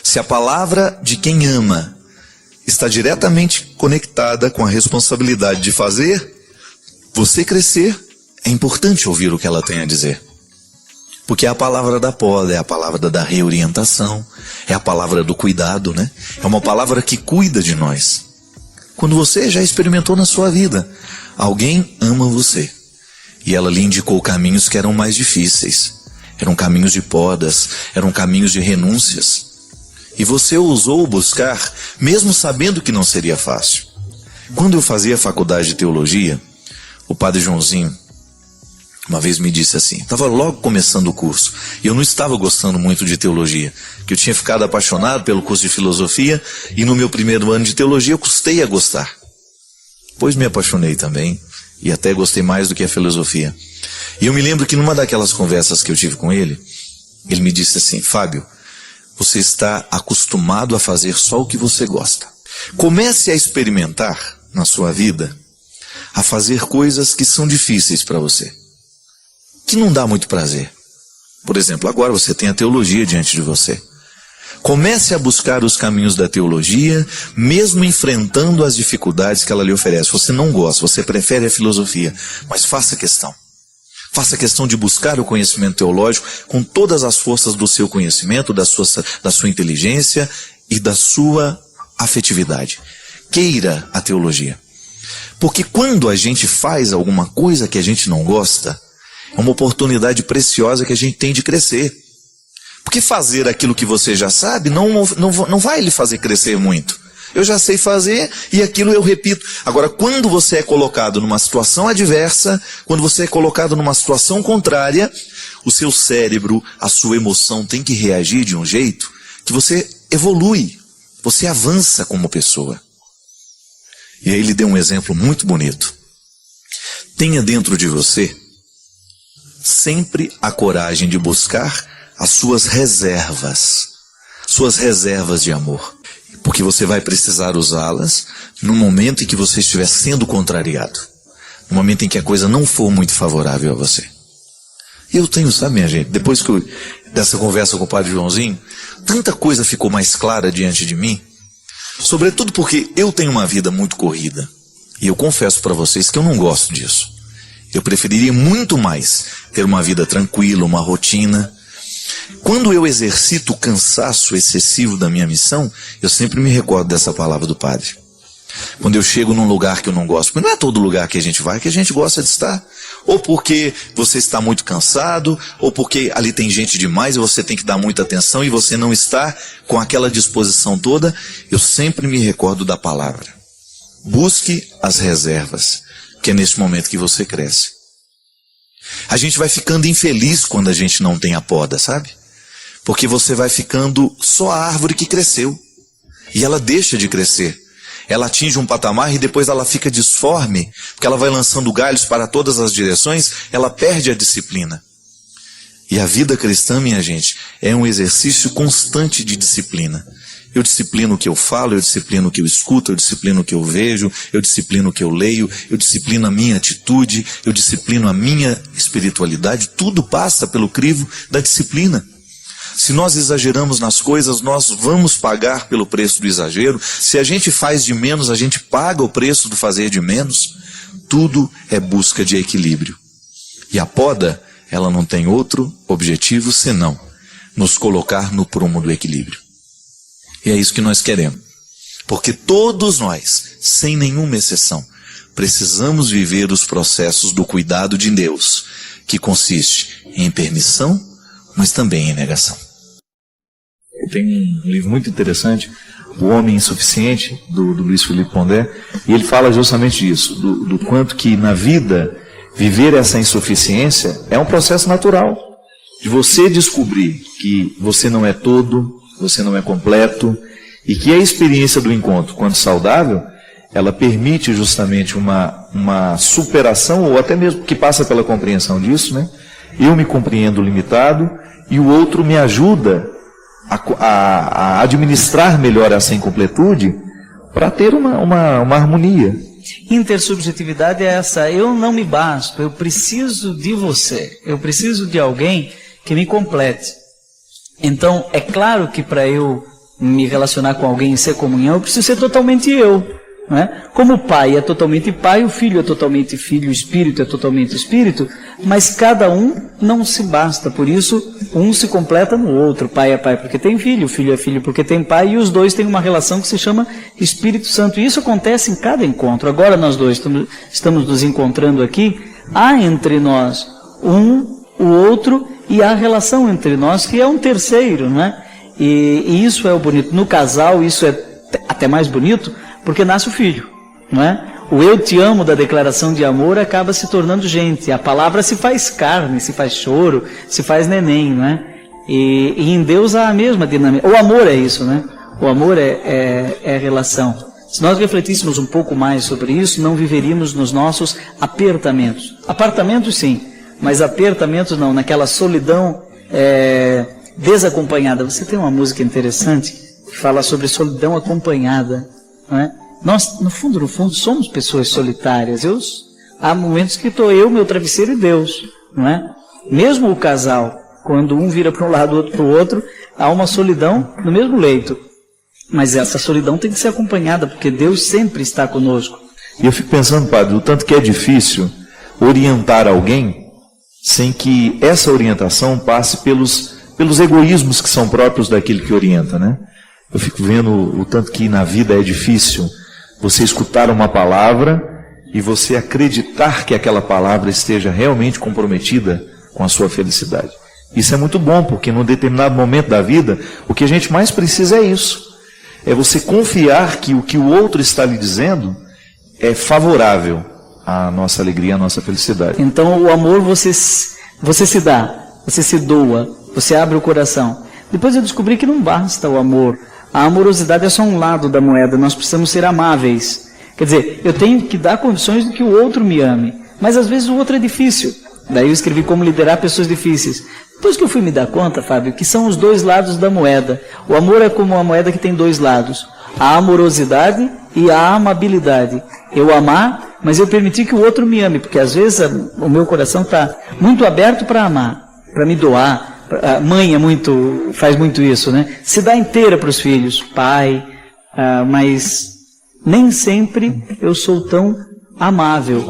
Se a palavra de quem ama está diretamente conectada com a responsabilidade de fazer você crescer. É importante ouvir o que ela tem a dizer. Porque é a palavra da poda, é a palavra da reorientação, é a palavra do cuidado, né? É uma palavra que cuida de nós. Quando você já experimentou na sua vida, alguém ama você. E ela lhe indicou caminhos que eram mais difíceis. Eram caminhos de podas, eram caminhos de renúncias. E você ousou buscar, mesmo sabendo que não seria fácil. Quando eu fazia faculdade de teologia, o padre Joãozinho uma vez me disse assim, estava logo começando o curso, e eu não estava gostando muito de teologia, que eu tinha ficado apaixonado pelo curso de filosofia, e no meu primeiro ano de teologia eu custei a gostar. Depois me apaixonei também, e até gostei mais do que a filosofia. E eu me lembro que numa daquelas conversas que eu tive com ele, ele me disse assim, Fábio, você está acostumado a fazer só o que você gosta. Comece a experimentar na sua vida, a fazer coisas que são difíceis para você, que não dá muito prazer. Por exemplo, agora você tem a teologia diante de você. Comece a buscar os caminhos da teologia, mesmo enfrentando as dificuldades que ela lhe oferece. Você não gosta, você prefere a filosofia, mas faça questão. Faça questão de buscar o conhecimento teológico com todas as forças do seu conhecimento, da sua inteligência e da sua afetividade. Queira a teologia. Porque quando a gente faz alguma coisa que a gente não gosta, é uma oportunidade preciosa que a gente tem de crescer. Porque fazer aquilo que você já sabe não vai lhe fazer crescer muito. Eu já sei fazer e aquilo eu repito. Agora, quando você é colocado numa situação adversa, quando você é colocado numa situação contrária, o seu cérebro, a sua emoção tem que reagir de um jeito que você evolui, você avança como pessoa. E aí ele deu um exemplo muito bonito. Tenha dentro de você sempre a coragem de buscar as suas reservas de amor. Porque você vai precisar usá-las no momento em que você estiver sendo contrariado. No momento em que a coisa não for muito favorável a você. Eu tenho, sabe, minha gente, depois dessa conversa com o padre Joãozinho, tanta coisa ficou mais clara diante de mim. Sobretudo porque eu tenho uma vida muito corrida. E eu confesso para vocês que eu não gosto disso. Eu preferiria muito mais ter uma vida tranquila, uma rotina. Quando eu exercito o cansaço excessivo da minha missão, eu sempre me recordo dessa palavra do padre. Quando eu chego num lugar que eu não gosto, porque não é todo lugar que a gente vai que a gente gosta de estar. Ou porque você está muito cansado, ou porque ali tem gente demais e você tem que dar muita atenção e você não está com aquela disposição toda, eu sempre me recordo da palavra. Busque as reservas, que é nesse momento que você cresce. A gente vai ficando infeliz quando a gente não tem a poda, sabe? Porque você vai ficando só a árvore que cresceu. E ela deixa de crescer. Ela atinge um patamar e depois ela fica disforme, porque ela vai lançando galhos para todas as direções, ela perde a disciplina. E a vida cristã, minha gente, é um exercício constante de disciplina. Eu disciplino o que eu falo, eu disciplino o que eu escuto, eu disciplino o que eu vejo, eu disciplino o que eu leio, eu disciplino a minha atitude, eu disciplino a minha espiritualidade. Tudo passa pelo crivo da disciplina. Se nós exageramos nas coisas, nós vamos pagar pelo preço do exagero. Se a gente faz de menos, a gente paga o preço do fazer de menos. Tudo é busca de equilíbrio. E a poda, ela não tem outro objetivo senão nos colocar no prumo do equilíbrio. E é isso que nós queremos. Porque todos nós, sem nenhuma exceção, precisamos viver os processos do cuidado de Deus, que consiste em permissão, mas também em negação. Tem um livro muito interessante, O Homem Insuficiente, do Luiz Felipe Pondé, e ele fala justamente disso, do quanto que na vida, viver essa insuficiência é um processo natural, de você descobrir que você não é todo, você não é completo, e que a experiência do encontro, quando saudável, ela permite justamente uma superação, ou até mesmo que passa pela compreensão disso, né? Eu me compreendo limitado, e o outro me ajuda a administrar melhor essa incompletude, para ter uma harmonia. Intersubjetividade é essa, eu não me basto, eu preciso de você, eu preciso de alguém que me complete. Então, é claro que para eu me relacionar com alguém e ser comunhão, eu preciso ser totalmente eu. Não é? Como o pai é totalmente pai, o filho é totalmente filho, o espírito é totalmente espírito, mas cada um não se basta, por isso um se completa no outro. Pai é pai porque tem filho, filho é filho porque tem pai, e os dois têm uma relação que se chama Espírito Santo, e isso acontece em cada encontro. Agora nós dois estamos nos encontrando aqui, há entre nós o outro, e há relação entre nós que é um terceiro, não é? E isso é o bonito. No casal isso é até mais bonito, porque nasce o filho, não é? O eu te amo da declaração de amor acaba se tornando gente. A palavra se faz carne, se faz choro, se faz neném, não é? E em Deus há a mesma dinâmica. O amor é isso, né? O amor é relação. Se nós refletíssemos um pouco mais sobre isso, não viveríamos nos nossos apertamentos. Apartamentos sim, mas apertamentos não, naquela solidão desacompanhada. Você tem uma música interessante que fala sobre solidão acompanhada. Não é? Nós, no fundo, somos pessoas solitárias. Há momentos que estou eu, meu travesseiro e Deus. Não é? Mesmo o casal, quando um vira para um lado, o outro para o outro, há uma solidão no mesmo leito. Mas essa solidão tem que ser acompanhada, porque Deus sempre está conosco. E eu fico pensando, padre, o tanto que é difícil orientar alguém sem que essa orientação passe pelos egoísmos que são próprios daquele que orienta, né? Eu fico vendo o tanto que na vida é difícil você escutar uma palavra e você acreditar que aquela palavra esteja realmente comprometida com a sua felicidade. Isso é muito bom, porque num determinado momento da vida, o que a gente mais precisa é isso. É você confiar que o que o outro está lhe dizendo é favorável à nossa alegria, à nossa felicidade. Então o amor você se dá, você se doa, você abre o coração. Depois eu descobri que não basta o amor. A amorosidade é só um lado da moeda, nós precisamos ser amáveis. Quer dizer, eu tenho que dar condições de que o outro me ame, mas às vezes o outro é difícil. Daí eu escrevi Como Liderar Pessoas Difíceis. Depois que eu fui me dar conta, Fábio, que são os dois lados da moeda. O amor é como uma moeda que tem dois lados, a amorosidade e a amabilidade. Eu amar, mas eu permitir que o outro me ame, porque às vezes o meu coração está muito aberto para amar, para me doar. A mãe faz muito isso, né? Se dá inteira para os filhos, pai, mas nem sempre eu sou tão amável,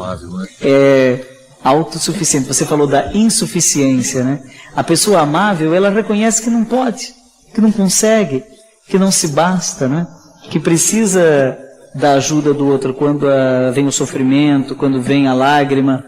autossuficiente. Você falou da insuficiência, né? A pessoa amável, ela reconhece que não pode, que não consegue, que não se basta, né? Que precisa da ajuda do outro quando vem o sofrimento, quando vem a lágrima.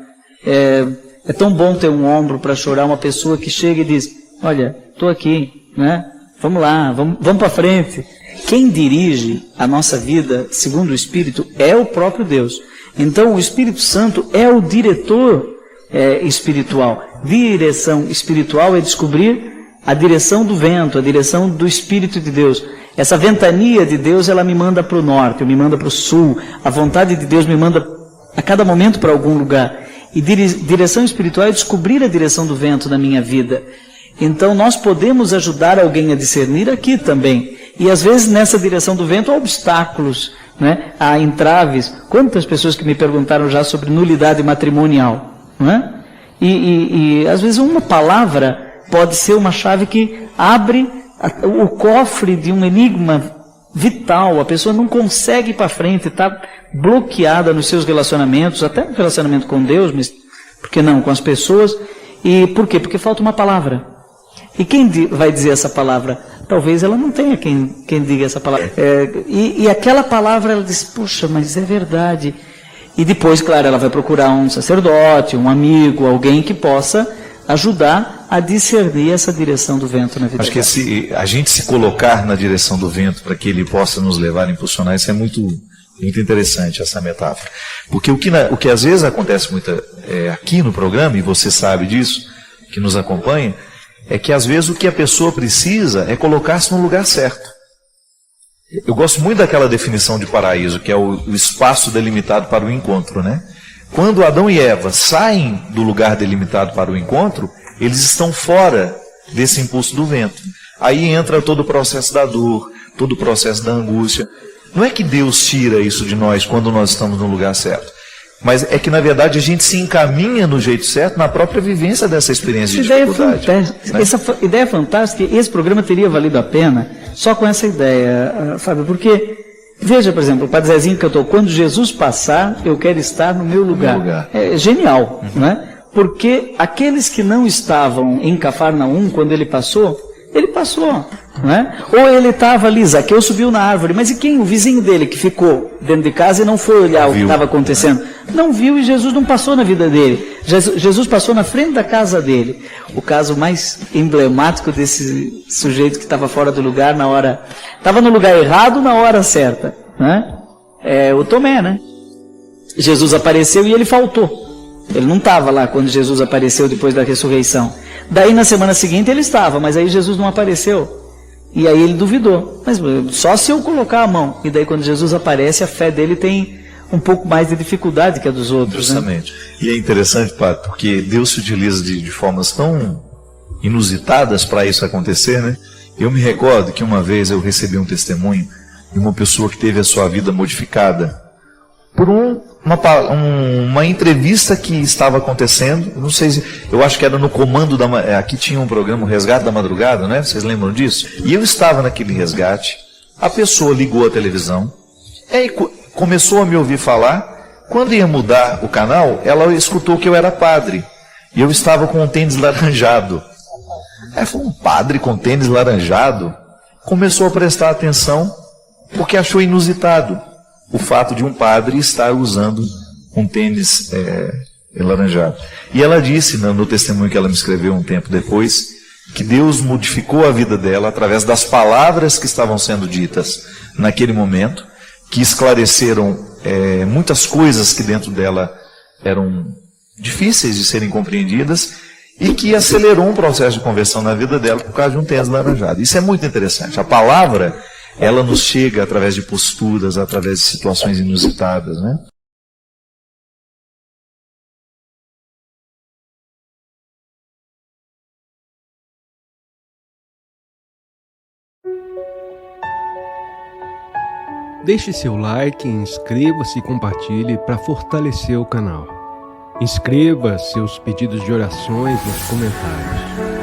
É tão bom ter um ombro para chorar, uma pessoa que chega e diz: olha, estou aqui, né? Vamos lá, vamos para frente. Quem dirige a nossa vida, segundo o Espírito, é o próprio Deus. Então o Espírito Santo é o diretor espiritual. Direção espiritual é descobrir a direção do vento, a direção do Espírito de Deus. Essa ventania de Deus, ela me manda para o norte, me manda para o sul. A vontade de Deus me manda a cada momento para algum lugar. E direção espiritual é descobrir a direção do vento na minha vida. Então nós podemos ajudar alguém a discernir aqui também. E às vezes nessa direção do vento há obstáculos, né? Há entraves. Quantas pessoas que me perguntaram já sobre nulidade matrimonial, não é? E às vezes uma palavra pode ser uma chave que abre o cofre de um enigma vital. A pessoa não consegue ir para frente, está bloqueada nos seus relacionamentos, até no relacionamento com Deus, mas por que não, com as pessoas. E por quê? Porque falta uma palavra. E quem vai dizer essa palavra? Talvez ela não tenha quem diga essa palavra. E aquela palavra, ela diz: puxa, mas é verdade. E depois, claro, ela vai procurar um sacerdote, um amigo, alguém que possa ajudar a discernir essa direção do vento na vida. Acho que a gente se colocar na direção do vento para que ele possa nos levar, impulsionar, isso é muito interessante, essa metáfora. Porque o que às vezes acontece muito aqui no programa, e você sabe disso, que nos acompanha, é que às vezes o que a pessoa precisa é colocar-se no lugar certo. Eu gosto muito daquela definição de paraíso, que é o espaço delimitado para o encontro, né? Quando Adão e Eva saem do lugar delimitado para o encontro, eles estão fora desse impulso do vento. Aí entra todo o processo da dor, todo o processo da angústia. Não é que Deus tira isso de nós quando nós estamos no lugar certo, mas é que na verdade a gente se encaminha no jeito certo na própria vivência dessa experiência de dificuldade. Essa ideia é fantástica. Esse programa teria valido a pena só com essa ideia, Fábio, porque, veja, por exemplo, o Padre Zezinho cantou, quando Jesus passar, eu quero estar no meu lugar. É genial, né? Porque aqueles que não estavam em Cafarnaum, quando ele passou, né? Ou ele estava ali, Zaqueu subiu na árvore, mas e quem? O vizinho dele que ficou dentro de casa e não foi olhar o que estava acontecendo. Não viu e Jesus não passou na vida dele. Jesus passou na frente da casa dele. O caso mais emblemático desse sujeito que estava fora do lugar na hora... Estava no lugar errado na hora certa, né? É o Tomé, né? Jesus apareceu e ele faltou. Ele não estava lá quando Jesus apareceu depois da ressurreição. Daí na semana seguinte ele estava, mas aí Jesus não apareceu. E aí ele duvidou. Mas só se eu colocar a mão. E daí quando Jesus aparece, a fé dele tem um pouco mais de dificuldade que a dos outros. Justamente. Né? E é interessante, Padre, porque Deus se utiliza de formas tão inusitadas para isso acontecer, né? Eu me recordo que uma vez eu recebi um testemunho de uma pessoa que teve a sua vida modificada por uma entrevista que estava acontecendo, não sei se, eu acho que era no comando aqui tinha um programa, o Resgate da Madrugada, né? Vocês lembram disso? E eu estava naquele resgate, a pessoa ligou a televisão, e começou a me ouvir falar, quando ia mudar o canal, ela escutou que eu era padre, e eu estava com um tênis laranjado. Aí foi um padre com tênis laranjado, começou a prestar atenção, porque achou inusitado o fato de um padre estar usando um tênis laranjado. E ela disse, no testemunho que ela me escreveu um tempo depois, que Deus modificou a vida dela através das palavras que estavam sendo ditas naquele momento, que esclareceram muitas coisas que dentro dela eram difíceis de serem compreendidas e que acelerou um processo de conversão na vida dela por causa de um tênis laranjado. Isso é muito interessante. A palavra, ela nos chega através de posturas, através de situações inusitadas, né? Deixe seu like, inscreva-se e compartilhe para fortalecer o canal. Inscreva seus pedidos de orações nos comentários.